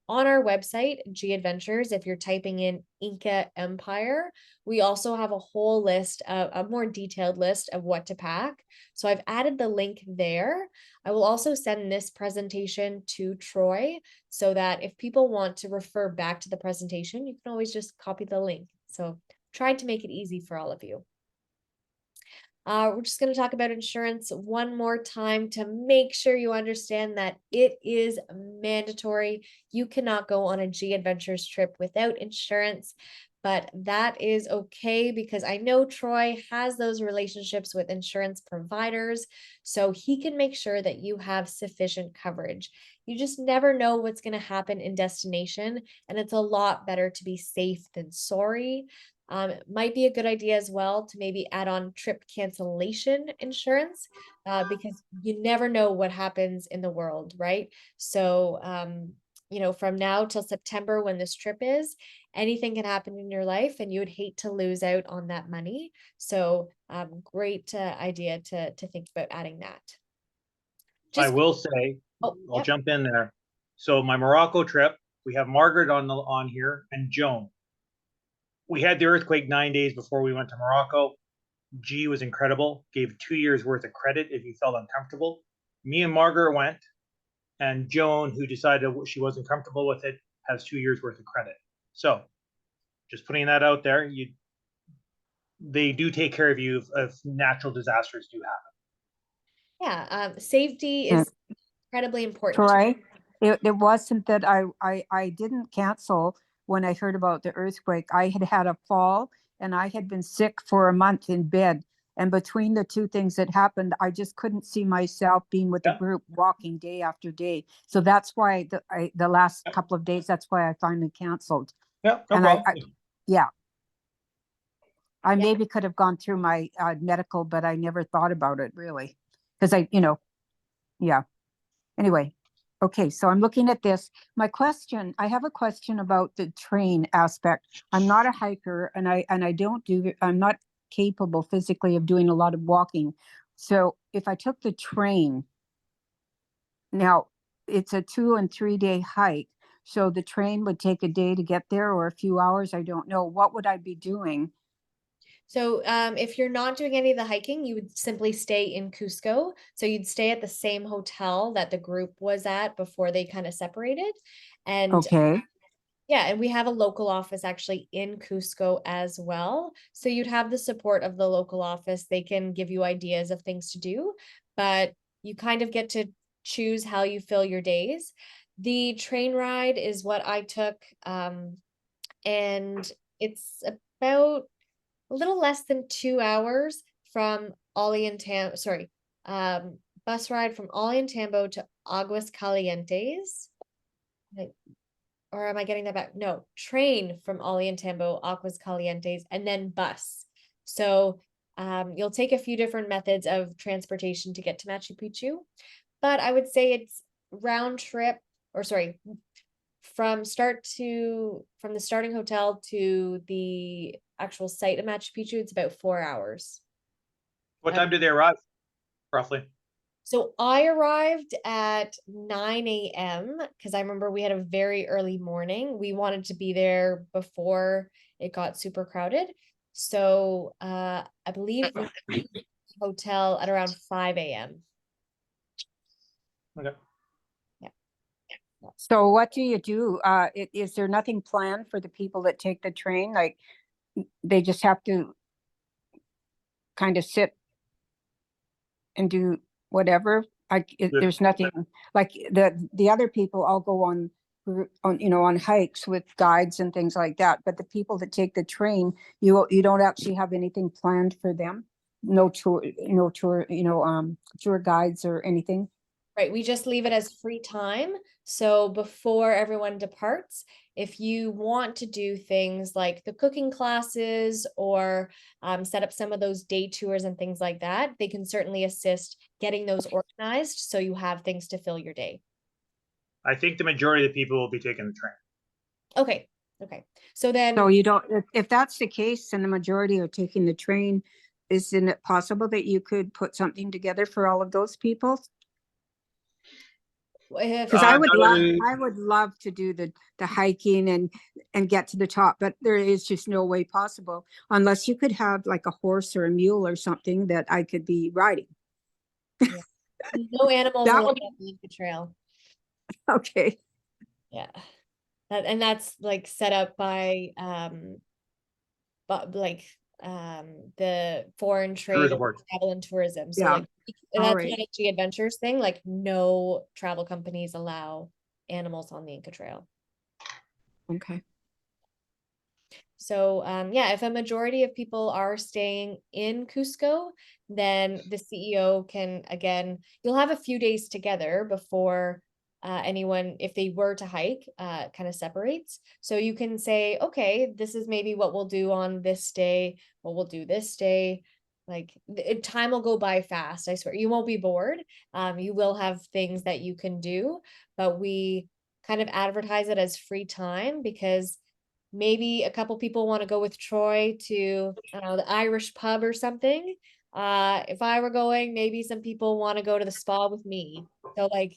On our website, G Adventures, if you're typing in Inca Empire, we also have a whole list, a more detailed list of what to pack. So I've added the link there. I will also send this presentation to Troy so that if people want to refer back to the presentation, you can always just copy the link. So tried to make it easy for all of you. We're just going to talk about insurance one more time to make sure you understand that it is mandatory. You cannot go on a G Adventures trip without insurance, but that is okay because I know Troy has those relationships with insurance providers, so he can make sure that you have sufficient coverage. You just never know what's going to happen in destination, and it's a lot better to be safe than sorry. It might be a good idea as well to maybe add on trip cancellation insurance because you never know what happens in the world, right? So, from now till September when this trip is, anything can happen in your life and you would hate to lose out on that money. So great idea to think about adding that. I Just, will say, oh, I'll yep. jump in there. So my Morocco trip, we have Margaret on here and Joan. We had the earthquake 9 days before we went to Morocco. G was incredible, gave 2 years worth of credit if you felt uncomfortable. Me and Margaret went, and Joan, who decided she wasn't comfortable with it, has 2 years worth of credit. So just putting that out there, they do take care of you if natural disasters do happen. Yeah, safety Yeah. is incredibly important. Troy, it wasn't that I didn't cancel when I heard about the earthquake. I had had a fall and I had been sick for a month in bed. And between the two things that happened, I just couldn't see myself being with Yeah. a group walking day after day. So that's why the last couple of days, that's why I finally canceled. Yeah, no And problem. yeah. I Yeah. maybe could have gone through my medical, but I never thought about it really. Because yeah. Anyway, okay, so I'm looking at this. I have a question about the train aspect. I'm not a hiker and I'm not capable physically of doing a lot of walking. So if I took the train, now it's a 2 and 3 day hike. So the train would take a day to get there or a few hours. I don't know. What would I be doing? So if you're not doing any of the hiking, you would simply stay in Cusco. So you'd stay at the same hotel that the group was at before they kind of separated. And Okay. yeah, and we have a local office actually in Cusco as well. So you'd have the support of the local office. They can give you ideas of things to do, but you kind of get to choose how you fill your days. The train ride is what I took, and it's about a little less than 2 hours from Ollantaytambo, sorry, bus ride from Ollantaytambo to Aguas Calientes. Or am I getting that back? No, train from Ollantaytambo, Aguas Calientes, and then bus. So you'll take a few different methods of transportation to get to Machu Picchu, but I would say it's round trip, or sorry, from the starting hotel to the actual site of Machu Picchu, it's about 4 hours. What time did they arrive, roughly? So I arrived at 9 a.m. because I remember we had a very early morning. We wanted to be there before it got super crowded. So I believe we reached the hotel at around 5 a.m. Okay. So what do you do? Is there nothing planned for the people that take the train? Like they just have to kind of sit and do whatever? There's nothing like the other people all go on hikes with guides and things like that. But the people that take the train, you don't actually have anything planned for them. No tour, tour guides or anything. Right, we just leave it as free time. So before everyone departs, if you want to do things like the cooking classes or set up some of those day tours and things like that, they can certainly assist getting those organized so you have things to fill your day. I think the majority of the people will be taking the train. Okay, so then So you don't, if that's the case and the majority are taking the train, isn't it possible that you could put something together for all of those people? Because I would love to do the hiking and get to the top, but there is just no way possible unless you could have like a horse or a mule or something that I could be riding. no animals That allowed would- on the Inca Trail. Okay. Yeah, and that's like set up by but like the foreign trade Tourism and board. travel and tourism. So Yeah. like that's right. one of the adventures thing. Like no travel companies allow animals on the Inca Trail. Okay. So yeah, if a majority of people are staying in Cusco, then the CEO can, again, you'll have a few days together before anyone, if they were to hike, kind of separates. So you can say, okay, this is maybe what we'll do on this day, what we'll do this day. Like time will go by fast. I swear you won't be bored. You will have things that you can do, but we kind of advertise it as free time, because maybe a couple people want to go with Troy to, I don't know, the Irish pub or something. If I were going, maybe some people want to go to the spa with me. So like,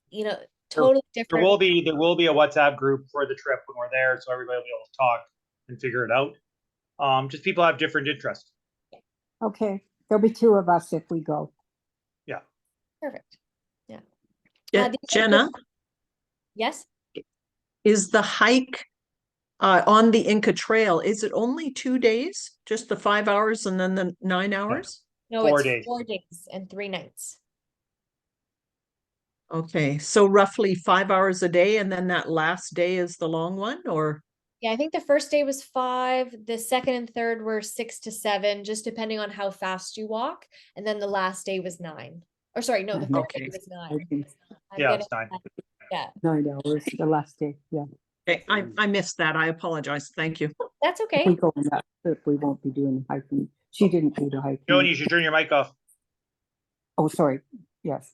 you know, totally There different. will be a WhatsApp group for the trip when we're there, so everybody will be able to talk and figure it out. Just people have different interests. Okay, there'll be 2 of us if we go. Yeah. Perfect. Yeah. Je- these are Jenna, good- Yes. is the hike on the Inca Trail, is it only 2 days? Just the 5 hours and then the 9 hours? No, 4 it's days. 4 days and 3 nights. Okay, so roughly 5 hours a day, and then that last day is the long one, or? Yeah, I think the first day was 5, the second and third were 6 to 7, just depending on how fast you walk. And then the last day was 9. Or sorry, no, the third day Okay. was 9. I'm Yeah, getting, it's time. yeah, 9 hours, the last day, yeah. Okay, I missed that. I apologize. Thank you. that's If we okay. go on that trip, we won't be doing hiking. She didn't do the hiking. Joan, you should turn your mic off. Oh, sorry, yes.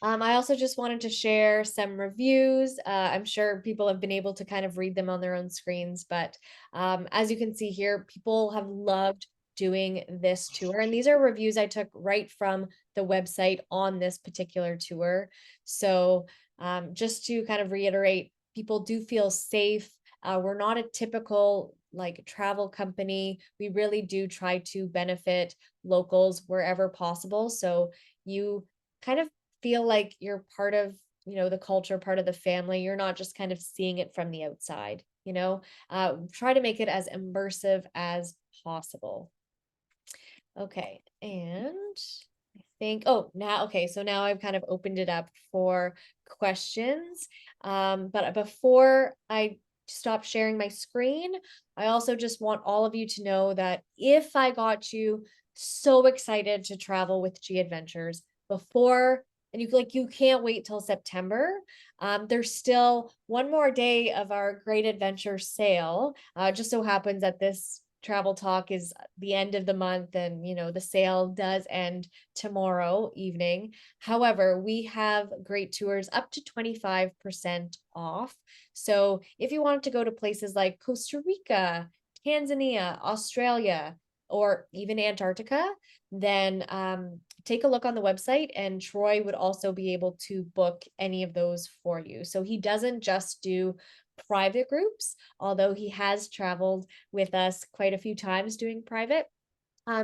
I also just wanted to share some reviews. I'm sure people have been able to kind of read them on their own screens, but as you can see here, people have loved doing this tour. And these are reviews I took right from the website on this particular tour. So just to kind of reiterate, people do feel safe. We're not a typical like travel company. We really do try to benefit locals wherever possible. So you kind of feel like you're part of, you know, the culture, part of the family. You're not just kind of seeing it from the outside, you know. Try to make it as immersive as possible. Okay, and I think, oh, now, okay, so now I've kind of opened it up for questions. But before I stop sharing my screen, I also just want all of you to know that if I got you so excited to travel with G Adventures before, and you can't wait till September. There's still one more day of our Great Adventure sale. Just so happens that this travel talk is the end of the month, and you know the sale does end tomorrow evening. However, we have great tours up to 25% off. So if you wanted to go to places like Costa Rica, Tanzania, Australia, or even Antarctica, then take a look on the website, and Troy would also be able to book any of those for you. So he doesn't just do private groups, although he has traveled with us quite a few times doing private.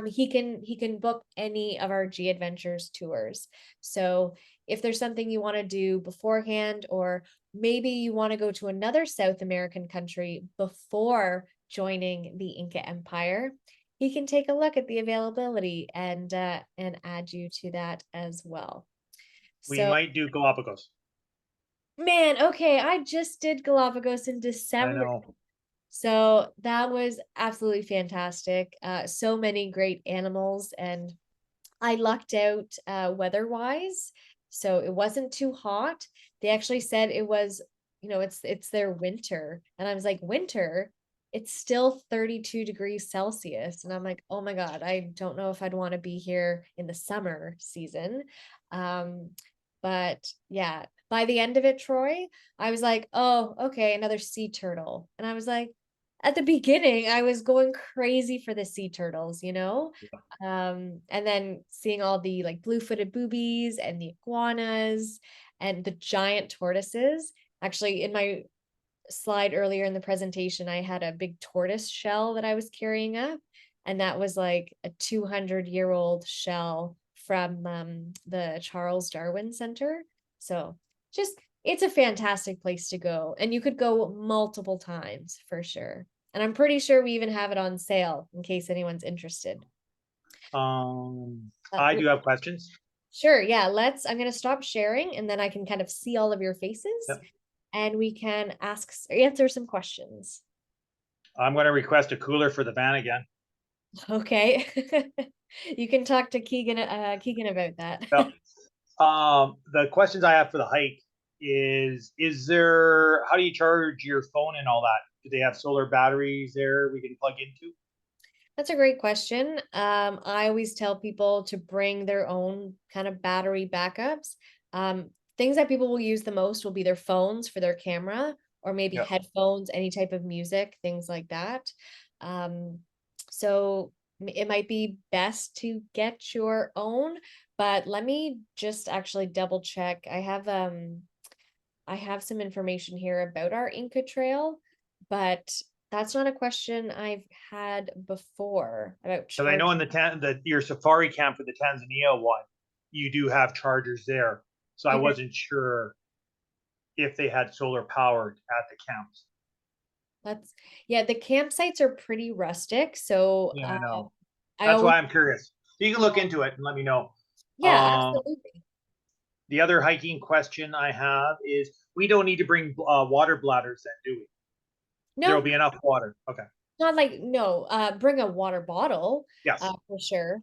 He can book any of our G Adventures tours. So if there's something you want to do beforehand, or maybe you want to go to another South American country before joining the Inca Empire, he can take a look at the availability and add you to that as well. We So might do Galapagos. man, okay, I just did Galapagos in I December. know. So that was absolutely fantastic. So many great animals, and I lucked out weather-wise. So it wasn't too hot. They actually said it was, you know, it's their winter. And I was like, winter? It's still 32 degrees Celsius. And I'm like, oh my God, I don't know if I'd want to be here in the summer season. But yeah, by the end of it, Troy, I was like, oh, okay, another sea turtle. And I was like, at the beginning, I was going crazy for the sea turtles, you know? And then seeing all the like blue-footed boobies and the iguanas and the giant tortoises. Actually, in my slide earlier in the presentation, I had a big tortoise shell that I was carrying up, and that was like a 200-year-old shell from the Charles Darwin Center. So just, it's a fantastic place to go, and you could go multiple times for sure. And I'm pretty sure we even have it on sale in case anyone's interested. I do have questions. Sure, yeah, I'm gonna stop sharing, and then I can kind of see all of your faces. Yep. And we can answer some questions. I'm going to request a cooler for the van again. Okay. You can talk to Keegan about that. Yep. The questions I have for the hike is there, how do you charge your phone and all that? Do they have solar batteries there we can plug into? That's a great question. I always tell people to bring their own kind of battery backups. things that people will use the most will be their phones for their camera, or maybe Yeah. headphones, any type of music, things like that. So it might be best to get your own, but let me just actually double check. I have some information here about our Inca Trail, but that's not a question I've had before about Because I know in your safari camp for the Tanzania one, you do have chargers there. So I Okay. wasn't sure if they had solar powered at the camps. Yeah, the campsites are pretty rustic, so Yeah, I know. I That's always why I'm curious. You can look into it and let me know. yeah, Um, absolutely. the other hiking question I have is, we don't need to bring water bladders then, do we? There will No, be enough water. Okay. not like no, bring a water bottle, Yes. for sure.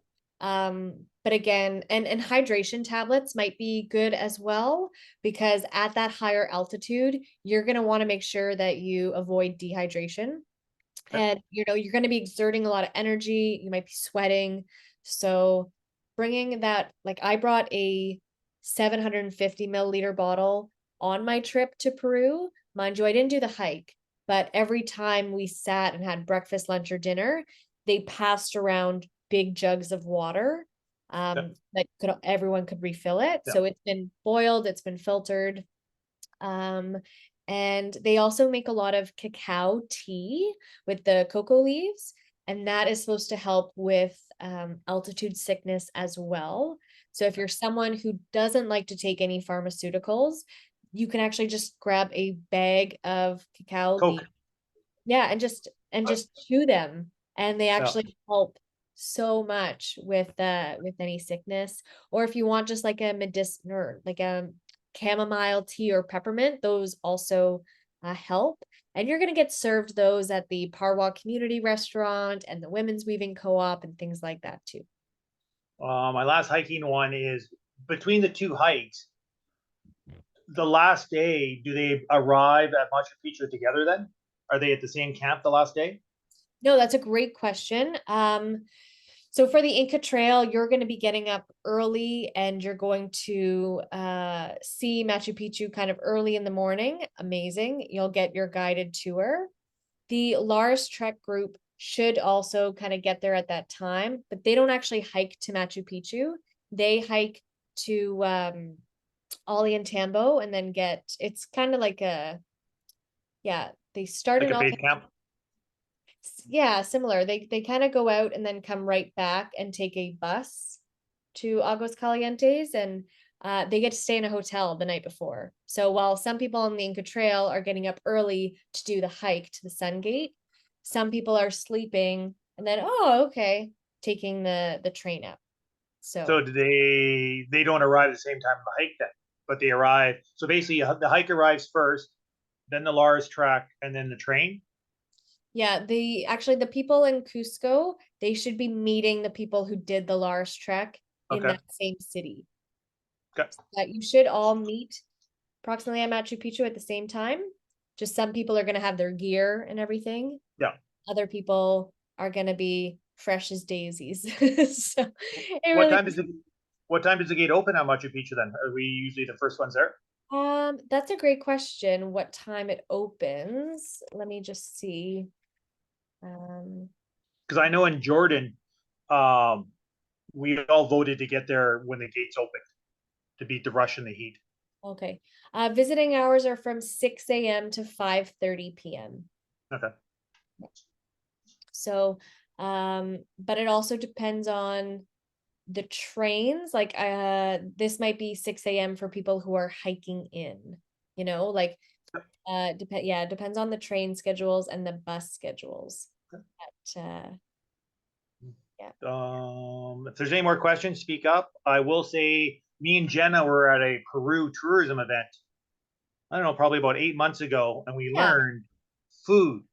But again, and hydration tablets might be good as well, because at that higher altitude, you're gonna want to make sure that you avoid dehydration. Okay. And you're going to be exerting a lot of energy, you might be sweating. So bringing that, like I brought a 750 milliliter bottle on my trip to Peru. Mind you, I didn't do the hike, but every time we sat and had breakfast, lunch, or dinner, they passed around big jugs of water, that everyone could refill it. Yeah. So it's been boiled, it's been filtered. um and they also make a lot of cacao tea with the cocoa leaves, and that is supposed to help with altitude sickness as well. So if you're someone who doesn't like to take any pharmaceuticals, you can actually just grab a bag of cacao Coke. leaves, yeah, and just chew them, and they Yeah. actually help so much with any sickness. Or if you want just like a medicine, or like a chamomile tea or peppermint, those also help. And you're going to get served those at the Parwa Community Restaurant and the Women's Weaving Co-op and things like that too. My last hiking one is between the two hikes. The last day, do they arrive at Machu Picchu together then? Are they at the same camp the last day? No, that's a great question. So for the Inca Trail, you're going to be getting up early, and you're going to see Machu Picchu kind of early in the morning. Amazing. You'll get your guided tour. The Lars Trek group should also kind of get there at that time, but they don't actually hike to Machu Picchu. They hike to Ollantaytambo, and then it's kind of like they start Like in a base camp? yeah, similar. They kind of go out and then come right back and take a bus to Aguas Calientes, and they get to stay in a hotel the night before. So while some people on the Inca Trail are getting up early to do the hike to the Sun Gate, some people are sleeping and then, oh, okay, taking the train up. So So do they don't arrive at the same time of the hike then, but they arrive. So basically the hike arrives first, then the Lars track, and then the train. yeah, the people in Cusco, they should be meeting the people who did the Lars Trek in Okay. that same city. Okay. That you should all meet approximately at Machu Picchu at the same time. Just some people are going to have their gear and everything. Yeah. Other people are going to be fresh as daisies. So it What really, time does the gate open at Machu Picchu then? Are we usually the first ones there? that's a great question. What time it opens? Let me just see. Because I know in Jordan, we all voted to get there when the gates opened to beat the rush and the heat. Okay. Visiting hours are from 6 a.m. to 5:30 p.m. Okay. So, but it also depends on the trains. Like, this might be 6 a.m. for people who are hiking in, like, it depends on the train schedules and the bus schedules. But, yeah. If there's any more questions, speak up. I will say, me and Jenna were at a Peru tourism event, I don't know, probably about 8 months ago, and we Yeah. learned food.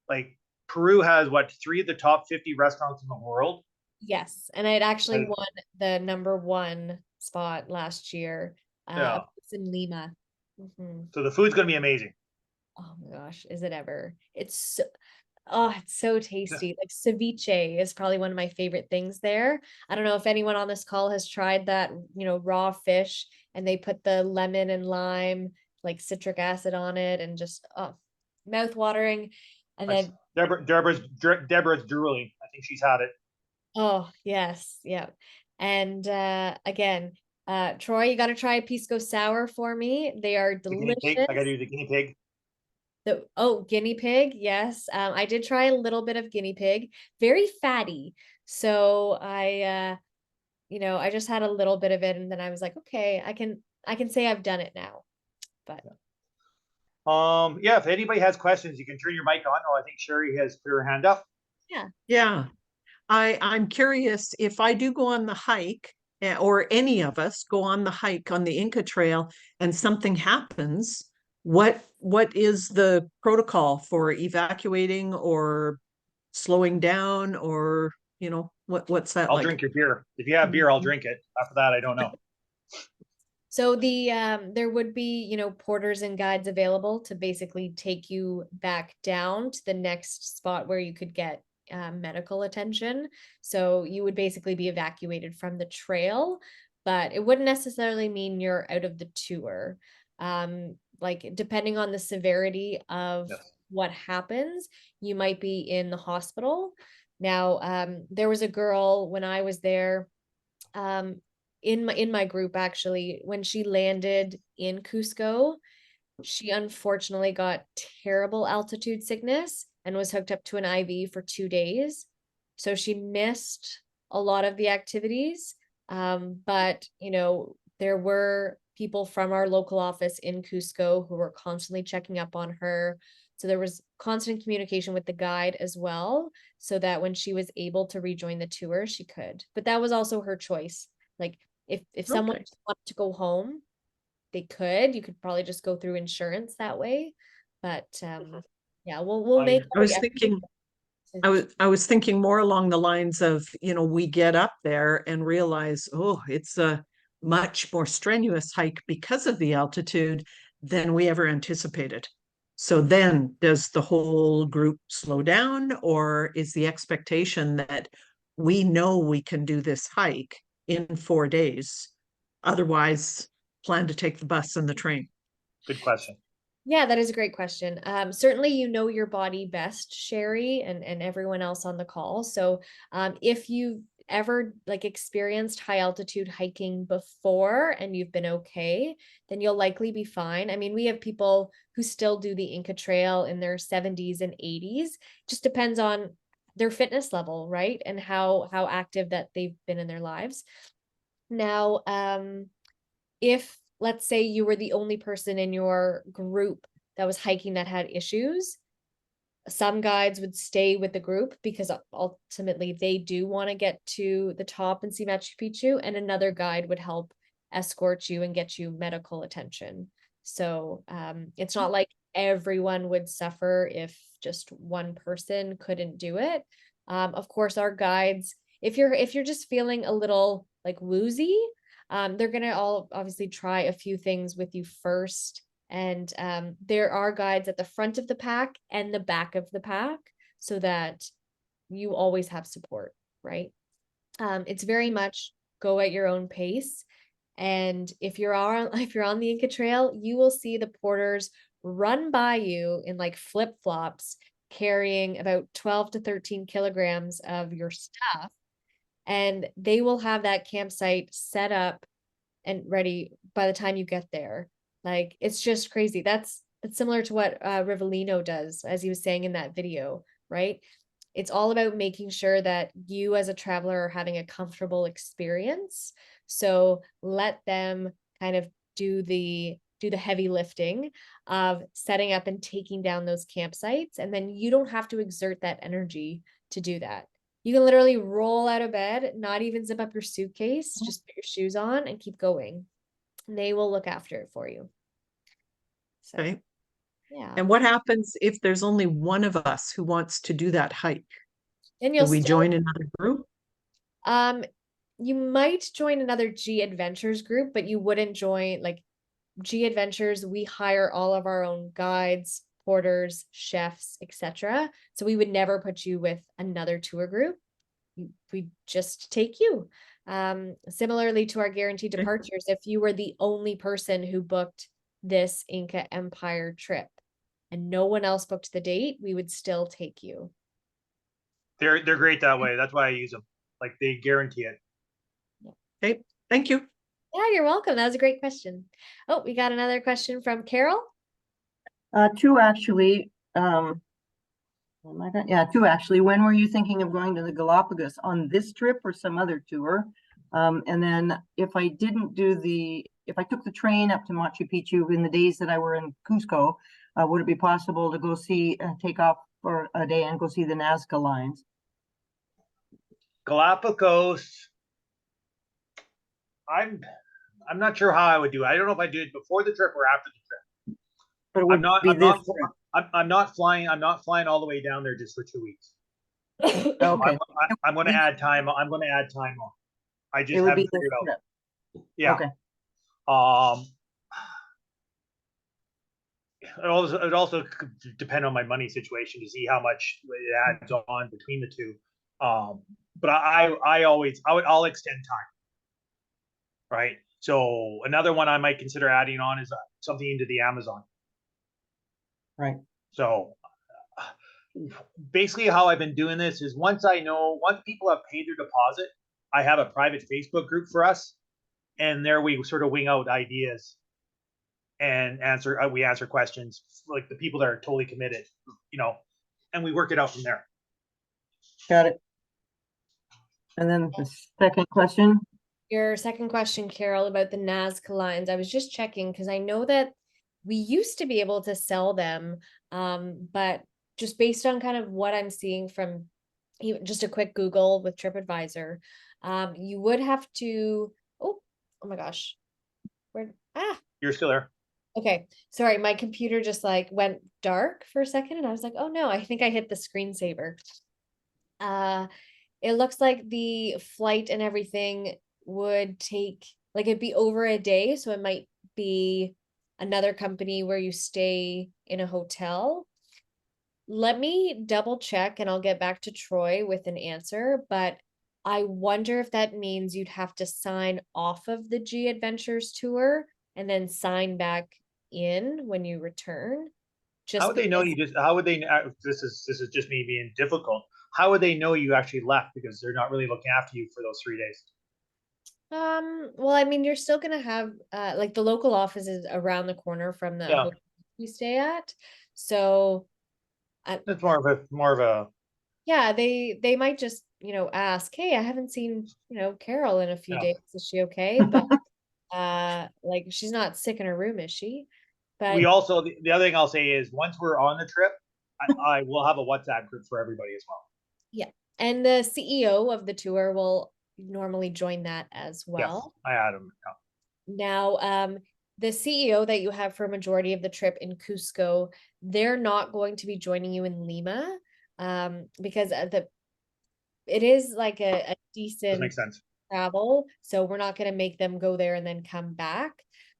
Like, Peru has what, 3 of the top 50 restaurants in the world? Yes, and it actually Like, won the #1 spot last year. yeah. It's in Lima. Mhm. So the food's gonna be amazing. Oh my gosh, is it ever? Oh, it's so tasty. Like ceviche is probably one of my favorite things there. I don't know if anyone on this call has tried that, raw fish and they put the lemon and lime, like citric acid on it and just mouth watering. And That's- then Deborah's drooling. I think she's had it. oh, yes, yeah. And again, Troy, you got to try a pisco sour for me. They are The guinea pig. I gotta delicious. do the guinea pig. Guinea pig, yes. I did try a little bit of guinea pig, very fatty. So I just had a little bit of it and then I was like, okay, I can say I've done it now. But Yeah, if anybody has questions, you can turn your mic on. Oh, I think Sherry has put her hand up. yeah. Yeah. I'm curious if I do go on the hike, or any of us go on the hike on the Inca Trail and something happens, what is the protocol for evacuating or slowing down, or what's that I'll like? drink your beer. If you have beer, I'll drink it. After that, I don't know. So there would be, porters and guides available to basically take you back down to the next spot where you could get medical attention. So you would basically be evacuated from the trail, but it wouldn't necessarily mean you're out of the tour. Like depending on the severity of Yes. what happens, you might be in the hospital. Now, there was a girl when I was there, um, in my group actually, when she landed in Cusco, she unfortunately got terrible altitude sickness and was hooked up to an IV for 2 days. So she missed a lot of the activities. But there were people from our local office in Cusco who were constantly checking up on her. So there was constant communication with the guide as well, so that when she was able to rejoin the tour, she could. But that was also her choice. Like if someone Okay. wanted to go home, they could. You could probably just go through insurance that way. But yeah, we'll make I was every thinking effort to. I was thinking more along the lines of, we get up there and realize, oh, it's a much more strenuous hike because of the altitude than we ever anticipated. So then does the whole group slow down, or is the expectation that we know we can do this hike in 4 days? Otherwise, plan to take the bus and the train. Good question. Yeah, that is a great question. Certainly you know your body best, Sherry, and everyone else on the call. So if you've ever like experienced high altitude hiking before and you've been okay, then you'll likely be fine. I mean, we have people who still do the Inca Trail in their 70s and 80s. Just depends on their fitness level, right? And how active that they've been in their lives. Now, if let's say you were the only person in your group that was hiking that had issues, some guides would stay with the group because ultimately they do want to get to the top and see Machu Picchu, and another guide would help escort you and get you medical attention. So it's not like everyone would suffer if just one person couldn't do it. Of course, our guides, if you're just feeling a little like woozy, they're gonna all obviously try a few things with you first. And there are guides at the front of the pack and the back of the pack so that you always have support, right? It's very much go at your own pace. And if you're on the Inca Trail, you will see the porters run by you in like flip-flops, carrying about 12 to 13 kilograms of your stuff. And they will have that campsite set up and ready by the time you get there. Like it's just crazy. That's similar to what Rivellino does, as he was saying in that video, right? It's all about making sure that you as a traveler are having a comfortable experience. So let them kind of do the heavy lifting of setting up and taking down those campsites, and then you don't have to exert that energy to do that. You can literally roll out of bed, not even zip up your suitcase, just put your shoes on and keep going. And they will look after it for you. So, Okay. yeah. And what happens if there's only one of us who wants to do that hike? Then Do you'll we still, join another group? you might join another G Adventures group, but you wouldn't join like G Adventures. We hire all of our own guides, porters, chefs, etc. So we would never put you with another tour group. We just take you. Similarly to our guaranteed departures, if you were the only person who booked this Inca Empire trip and no one else booked the date, we would still take you. They're great that way. That's why I use them. Like they guarantee it. Okay, thank you. Yeah, you're welcome. That was a great question. Oh, we got another question from Carol. Two actually. Oh my God. Yeah, two actually. When were you thinking of going to the Galapagos, on this trip or some other tour? And then if I took the train up to Machu Picchu in the days that I were in Cusco, would it be possible to go take off for a day and go see the Nazca lines? Galapagos. I'm not sure how I would do it. I don't know if I do it before the trip or after the trip. But it would I'm not flying all the way down there just for 2 weeks. Okay. I'm going to add time. I'm going to add time on. I just It would haven't be this figured out. trip. Yeah. Okay. It also could depend on my money situation to see how much it adds on between the two. But I'll extend time. Right. So another one I might consider adding on is something into the Amazon. Right. So basically how I've been doing this is once people have paid their deposit, I have a private Facebook group for us. And there we sort of wing out ideas and we answer questions, like the people that are totally committed, and we work it out from there. Got it. And then the second question. Your second question, Carol, about the Nazca lines. I was just checking because I know that we used to be able to sell them, but just based on kind of what I'm seeing from even just a quick Google with TripAdvisor, you would have to. Oh my gosh, You're still there. Okay, sorry, my computer just like went dark for a second, and I was like, oh no, I think I hit the screensaver. It looks like the flight and everything would take, like, it'd be over a day, so it might be another company where you stay in a hotel. Let me double check and I'll get back to Troy with an answer, but I wonder if that means you'd have to sign off of the G Adventures tour and then sign back in when you return. How would they know you just, how would they, this is just me being difficult. How would they know you actually left? Because they're not really looking after you for those 3 days. Well, I mean, you're still gonna have like the local office is around the corner from the hotel you stay at. So it's more of a yeah, they might just, ask, hey, I haven't seen, Carol in a few days. Is she okay? But like she's not sick in her room, is she? But we also the other thing I'll say is once we're on the trip, I will have a WhatsApp group for everybody as well. Yeah. And the CEO of the tour will normally join that as well. Yes, I add them. Yeah. Now, the CEO that you have for a majority of the trip in Cusco, they're not going to be joining you in Lima, because it is like a decent makes sense. travel. So we're not going to make them go there and then come back.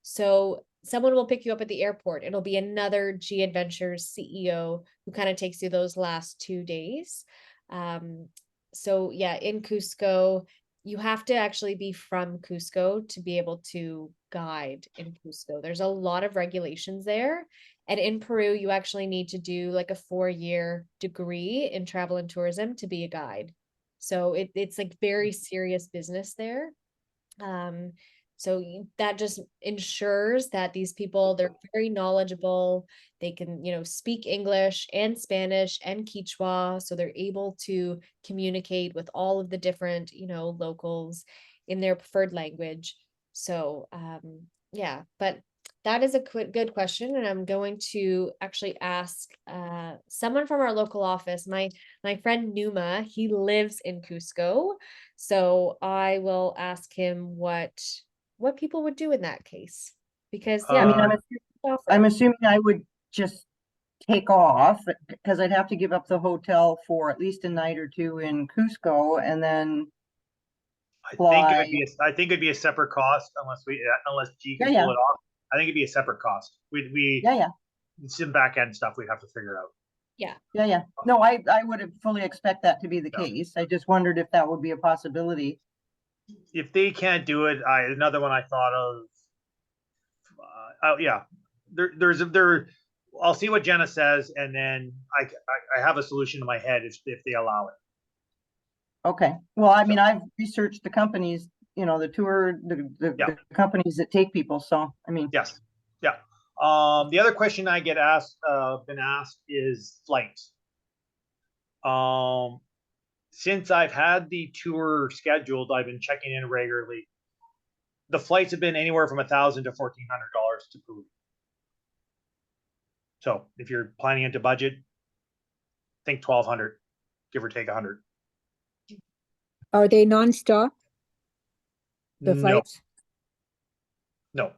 So someone will pick you up at the airport. It'll be another G Adventures CEO who kind of takes you those last 2 days. So yeah, in Cusco, you have to actually be from Cusco to be able to guide in Cusco. There's a lot of regulations there. And in Peru, you actually need to do like a 4-year degree in travel and tourism to be a guide. So it's like very serious business there. So that just ensures that these people, they're very knowledgeable. They can, speak English and Spanish and Quechua. So they're able to communicate with all of the different, locals in their preferred language. So, yeah, but that is a good question. And I'm going to actually ask someone from our local office, my friend Numa, he lives in Cusco. So I will ask him what people would do in that case, because yeah, I mean, I'm assuming I would just take off because I'd have to give up the hotel for at least a night or two in Cusco, and then I think it'd be a separate cost unless G can pull it off. I think it'd be a separate cost. Yeah. some back end stuff we have to figure out. Yeah. Yeah. No, I would have fully expect that to be the Yeah. case. I just wondered if that would be a possibility. If they can't do it, another one I thought of. Oh yeah, there. I'll see what Jenna says, and then I have a solution in my head if they allow it. Okay, well, I mean, I've researched the companies, you know, the tour, the companies that take people, so, I mean. Yes, yeah. The other question I get asked, been asked is flights. Since I've had the tour scheduled, I've been checking in regularly. The flights have been anywhere from $1,000 to $1,400 to Peru. So if you're planning into budget, think 1,200, give or take 100. Are they nonstop, the No, flights? no.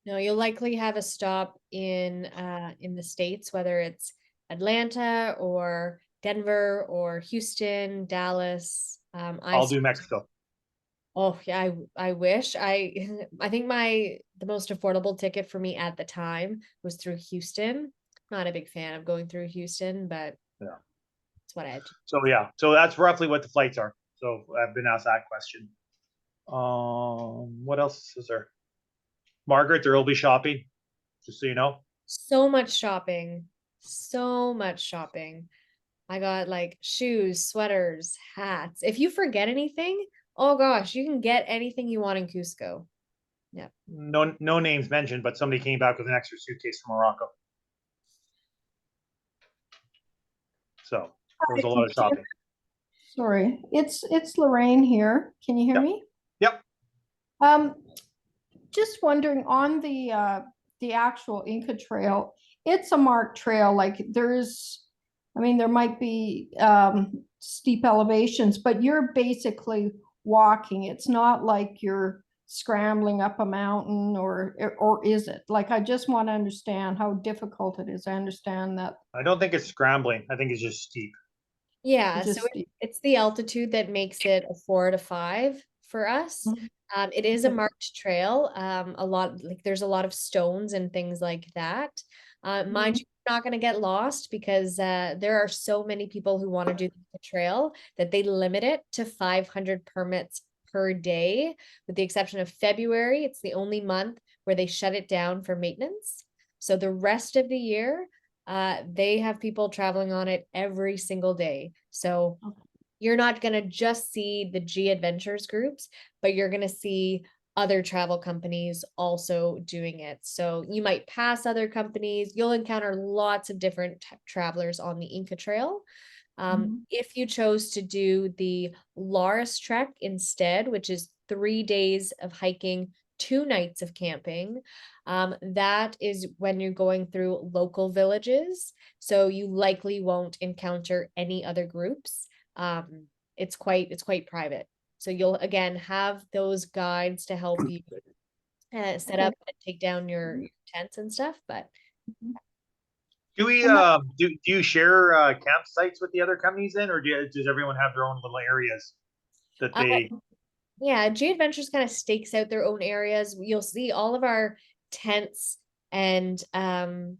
No, you'll likely have a stop in the States, whether it's Atlanta or Denver or Houston, Dallas. I'll do Mexico. Oh yeah, I wish. I think the most affordable ticket for me at the time was through Houston. Not a big fan of going through Houston, but yeah, that's what I had to. So yeah, so that's roughly what the flights are. So I've been asked that question. What else is there? Margaret, there will be shopping, just so you know. So much shopping. So much shopping. I got like shoes, sweaters, hats. If you forget anything, oh gosh, you can get anything you want in Cusco. Yeah. No names mentioned, but somebody came back with an extra suitcase from Morocco. So there was a lot of shopping. Sorry, it's Lorraine here. Can you hear me? Yep. Just wondering on the actual Inca Trail, it's a marked trail. Like I mean, there might be steep elevations, but you're basically walking. It's not like you're scrambling up a mountain, or is it? Like, I just want to understand how difficult it is. I understand that. I don't think it's scrambling. I think it's just steep. Yeah, Just so it's the altitude that makes it a 4 to 5 for us. It is a marked trail. There's a lot of stones and things like that. Mind you, you're not going to get lost because there are so many people who want to do the trail that they limit it to 500 permits per day, with the exception of February. It's the only month where they shut it down for maintenance. So the rest of the year, they have people traveling on it every single day. So you're not going to just see the G Adventures groups, but you're going to see other travel companies also doing it. So you might pass other companies. You'll encounter lots of different travelers on the Inca Trail. If you chose to do the Laurus Trek instead, which is 3 days of hiking, 2 nights of camping, that is when you're going through local villages. So you likely won't encounter any other groups. It's quite private. So you'll again have those guides to help you set up and take down your tents and stuff. But do we do you share campsites with the other companies then, or does everyone have their own little areas that they? Yeah, G Adventures kind of stakes out their own areas. You'll see all of our tents and the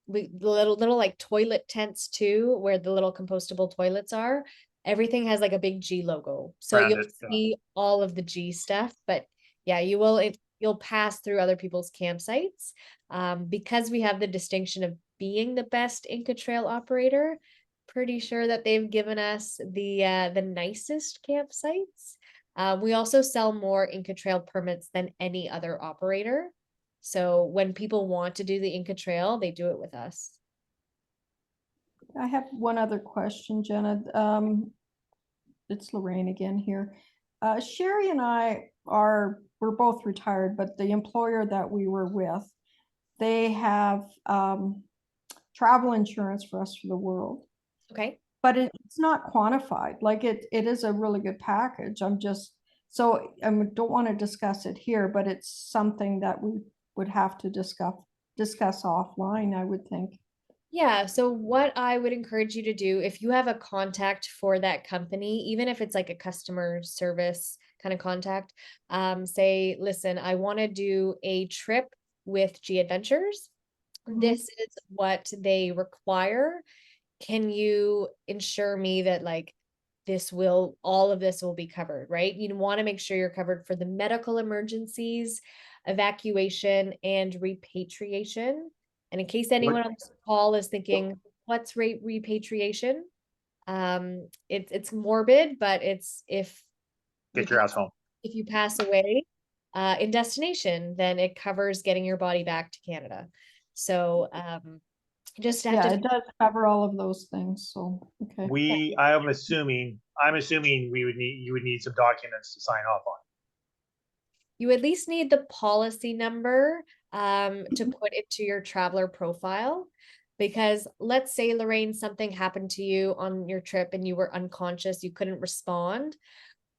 little like toilet tents too, where the little compostable toilets are. Everything has like a big G logo. So you'll see all of the G stuff, but yeah, you'll pass through other people's campsites. Because we have the distinction of being the best Inca Trail operator, pretty sure that they've given us the nicest campsites. We also sell more Inca Trail permits than any other operator. So when people want to do the Inca Trail, they do it with us. I have one other question, Jenna. It's Lorraine again here. Sherry and we're both retired, but the employer that we were with, they have travel insurance for us for the world. Okay. But it's not quantified. Like it is a really good package. I don't want to discuss it here, but it's something that we would have to discuss offline, I would think. Yeah, so what I would encourage you to do, if you have a contact for that company, even if it's like a customer service kind of contact, say, listen, I want to do a trip with G Adventures. this is what they require. Can you ensure me that like all of this will be covered, right? You want to make sure you're covered for the medical emergencies, evacuation, and repatriation. And in case anyone on this call is thinking, what's repatriation? It's morbid, but it's if Get your ass home. if you pass away in destination, then it covers getting your body back to Canada. So just have Yeah, to it does cover all of those things, so, okay. I'm assuming you would need some documents to sign off on. you at least need the policy number to put into your traveler profile. Because let's say, Lorraine, something happened to you on your trip and you were unconscious, you couldn't respond.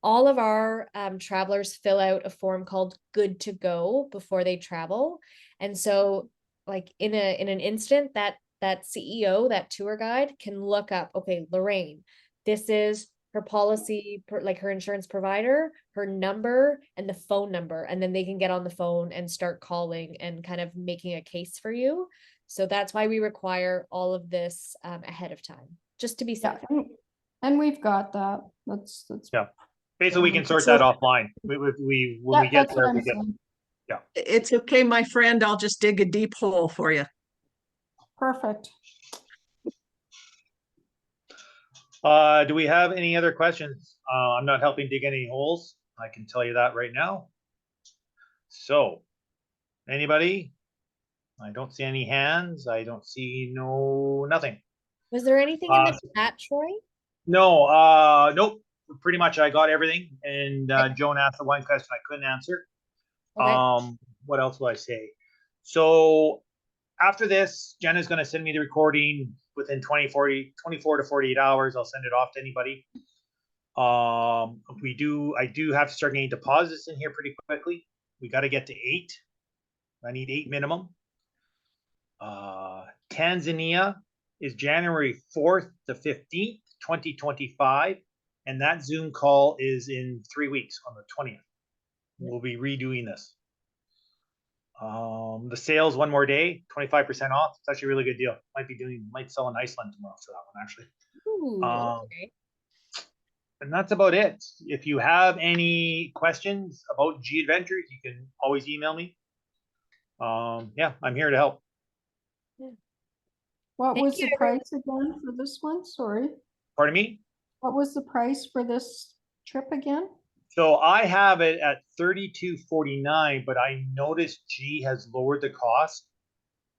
All of our travelers fill out a form called Good to Go before they travel. And so like in an instant that CEO, that tour guide can look up, okay, Lorraine, this is her policy, like her insurance provider, her number, and the phone number. And then they can get on the phone and start calling and kind of making a case for you. So that's why we require all of this ahead of time, just to be safe. Yeah, and we've got that. That's Yeah. Basically, we can sort that offline. When we get that's there, what I'm we get. saying. Yeah. It's okay, my friend. I'll just dig a deep hole for you. Perfect. Do we have any other questions? I'm not helping dig any holes. I can tell you that right now. So, anybody? I don't see any hands. I don't see nothing. Was there anything in the chat, Troy? No, nope. Pretty much I got everything. And Joan asked the one question I couldn't answer. Okay. What else will I say? So after this, Jenna's going to send me the recording within 24 to 48 hours. I'll send it off to anybody. I do have to start getting deposits in here pretty quickly. We got to get to 8. I need 8 minimum. Tanzania is January 4th to 15th, 2025. And that Zoom call is in 3 weeks on the 20th. We'll be redoing this. The sales one more day, 25% off. It's actually a really good deal. Might sell in Iceland tomorrow for that one, actually. Ooh, okay. And that's about it. If you have any questions about G Adventures, you can always email me. Yeah, I'm here to help. What Thank was you, the price again for this one? Sorry. Pardon me? What was the price for this trip again? So I have it at $32.49, but I noticed G has lowered the cost,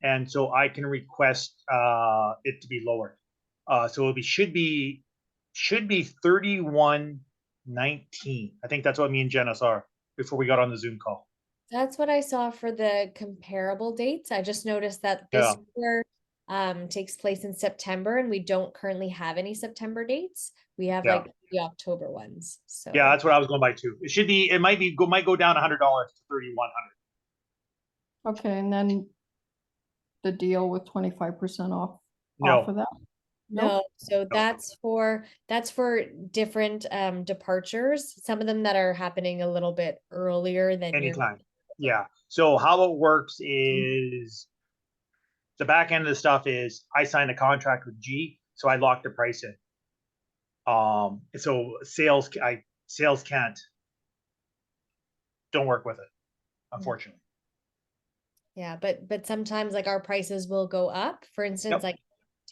and so I can request it to be lowered. So it should be $31.19. I think that's what me and Jenna saw before we got on the Zoom call. That's what I saw for the comparable dates. I just noticed that this year takes place in September, and we don't currently have any September dates. We have like the October ones. So yeah, that's what I was going by too. It might go down $100 to $3,100. Okay, and then the deal with 25% off No. of that? No, so that's for different departures. Some of them that are happening a little bit earlier than anytime. Yeah. So how it works is the back end of the stuff is I signed a contract with G, so I locked the price in. So sales don't work with it, unfortunately. Yeah, but sometimes like our prices will go up. For instance, like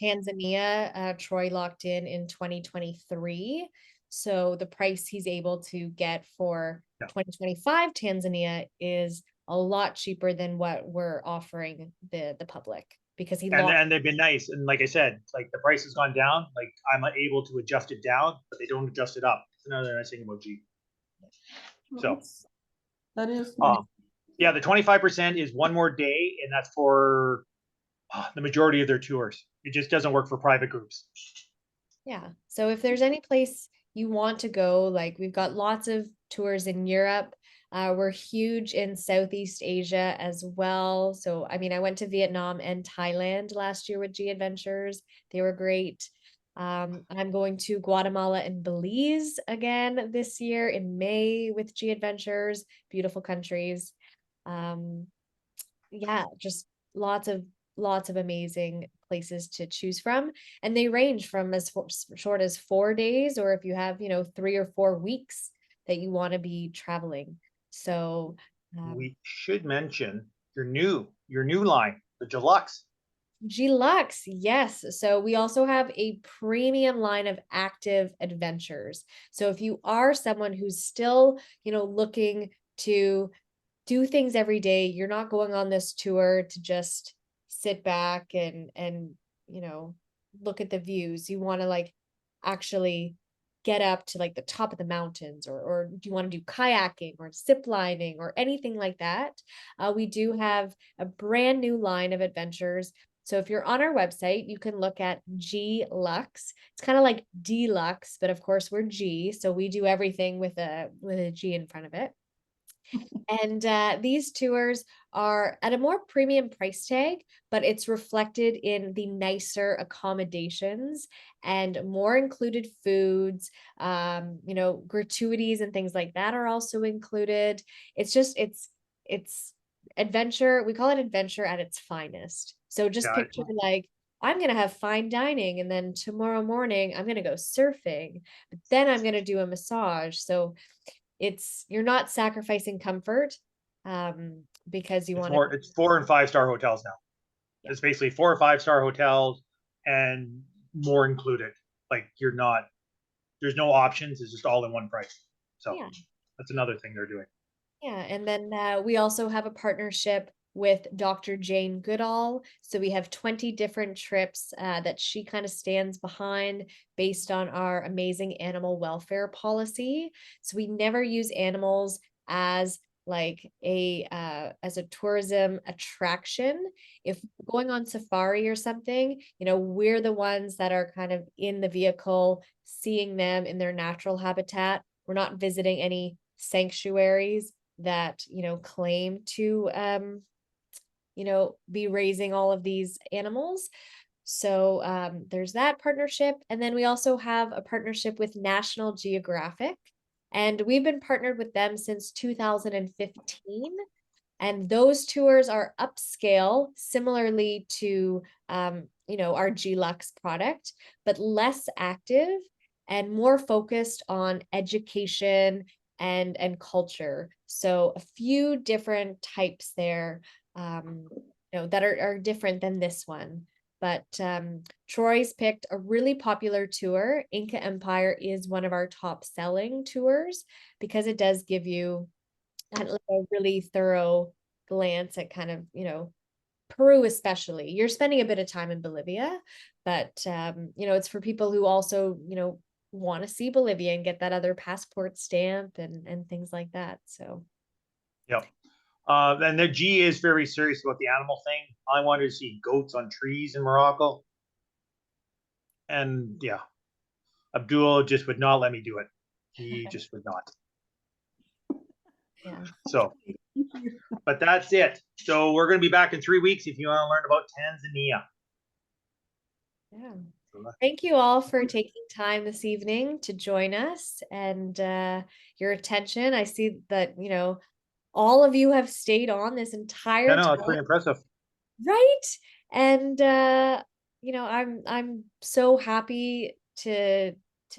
Tanzania, Troy locked in 2023. So the price he's able to get for 2025 Tanzania is a lot cheaper than what we're offering the public, because and they've been nice. And like I said, like the price has gone down. Like I'm able to adjust it down, but they don't adjust it up. It's another nice thing about G. So that is nice. Yeah, the 25% is one more day, and that's for the majority of their tours. It just doesn't work for private groups. Yeah. So if there's any place you want to go, like we've got lots of tours in Europe. We're huge in Southeast Asia as well. So, I mean, I went to Vietnam and Thailand last year with G Adventures. They were great. I'm going to Guatemala and Belize again this year in May with G Adventures. Beautiful countries. Yeah, just lots of lots of amazing places to choose from, and they range from as short as 4 days, or if you have, 3 or 4 weeks that you want to be traveling. So We should mention your new line, the deluxe. Deluxe, yes. So we also have a premium line of active adventures. So if you are someone who's still, looking to do things every day, you're not going on this tour to just sit back and look at the views. You want to like actually get up to like the top of the mountains, or do you want to do kayaking or zip lining or anything like that? We do have a brand new line of adventures. So if you're on our website, you can look at G Lux. It's kind of like Deluxe, but of course we're G, so we do everything with a G in front of it. And these tours are at a more premium price tag, but it's reflected in the nicer accommodations and more included foods. Gratuities and things like that are also included. It's adventure. We call it adventure at its finest. So just Yeah, picture like, I'm going to have fine dining, and then tomorrow morning I'm going to go surfing, but then I'm going to do a massage. So you're not sacrificing comfort, because you want to. it's 4 and 5 star hotels now. Yeah. It's basically 4 or 5 star hotels and more included. Like there's no options. It's just all in one price. So Yeah. that's another thing they're doing. Yeah, and then we also have a partnership with Dr. Jane Goodall. So we have 20 different trips that she kind of stands behind based on our amazing animal welfare policy. So we never use animals as like as a tourism attraction. If going on safari or something, we're the ones that are kind of in the vehicle, seeing them in their natural habitat. We're not visiting any sanctuaries that claim to be raising all of these animals. So there's that partnership. And then we also have a partnership with National Geographic, and we've been partnered with them since 2015. And those tours are upscale, similarly to our G-Lux product, but less active and more focused on education and culture. So a few different types there, that are different than this one. But Troy's picked a really popular tour. Inca Empire is one of our top selling tours because it does give you a really thorough glance at kind of, Peru especially. You're spending a bit of time in Bolivia, but it's for people who also, want to see Bolivia and get that other passport stamp and things like that. So Yep. And the G is very serious about the animal thing. I wanted to see goats on trees in Morocco. And yeah, Abdul just would not let me do it. He just would not. yeah. So, but that's it. So we're going to be back in 3 weeks if you want to learn about Tanzania. Yeah. Thank you all for taking time this evening to join us and your attention. I see that, all of you have stayed on this entire Yeah, no, time. it's pretty impressive. Right? And I'm so happy to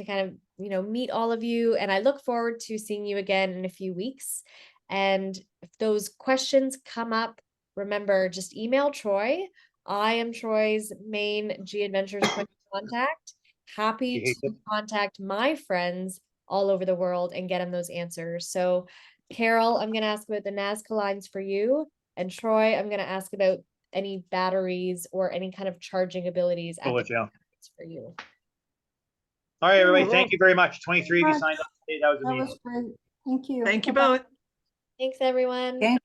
kind of, meet all of you, and I look forward to seeing you again in a few weeks. And if those questions come up, remember, just email Troy. I am Troy's main G Adventures point of contact. Happy to contact my friends all over the world and get them those answers. So Carol, I'm going to ask about the Nazca lines for you. And Troy, I'm going to ask about any batteries or any kind of charging abilities at the for you. All right, everybody. Thank you very much. 23 of you signed up today. That was amazing. That was great. Thank you. Thank you Bye-bye. both. Thanks, everyone. Thank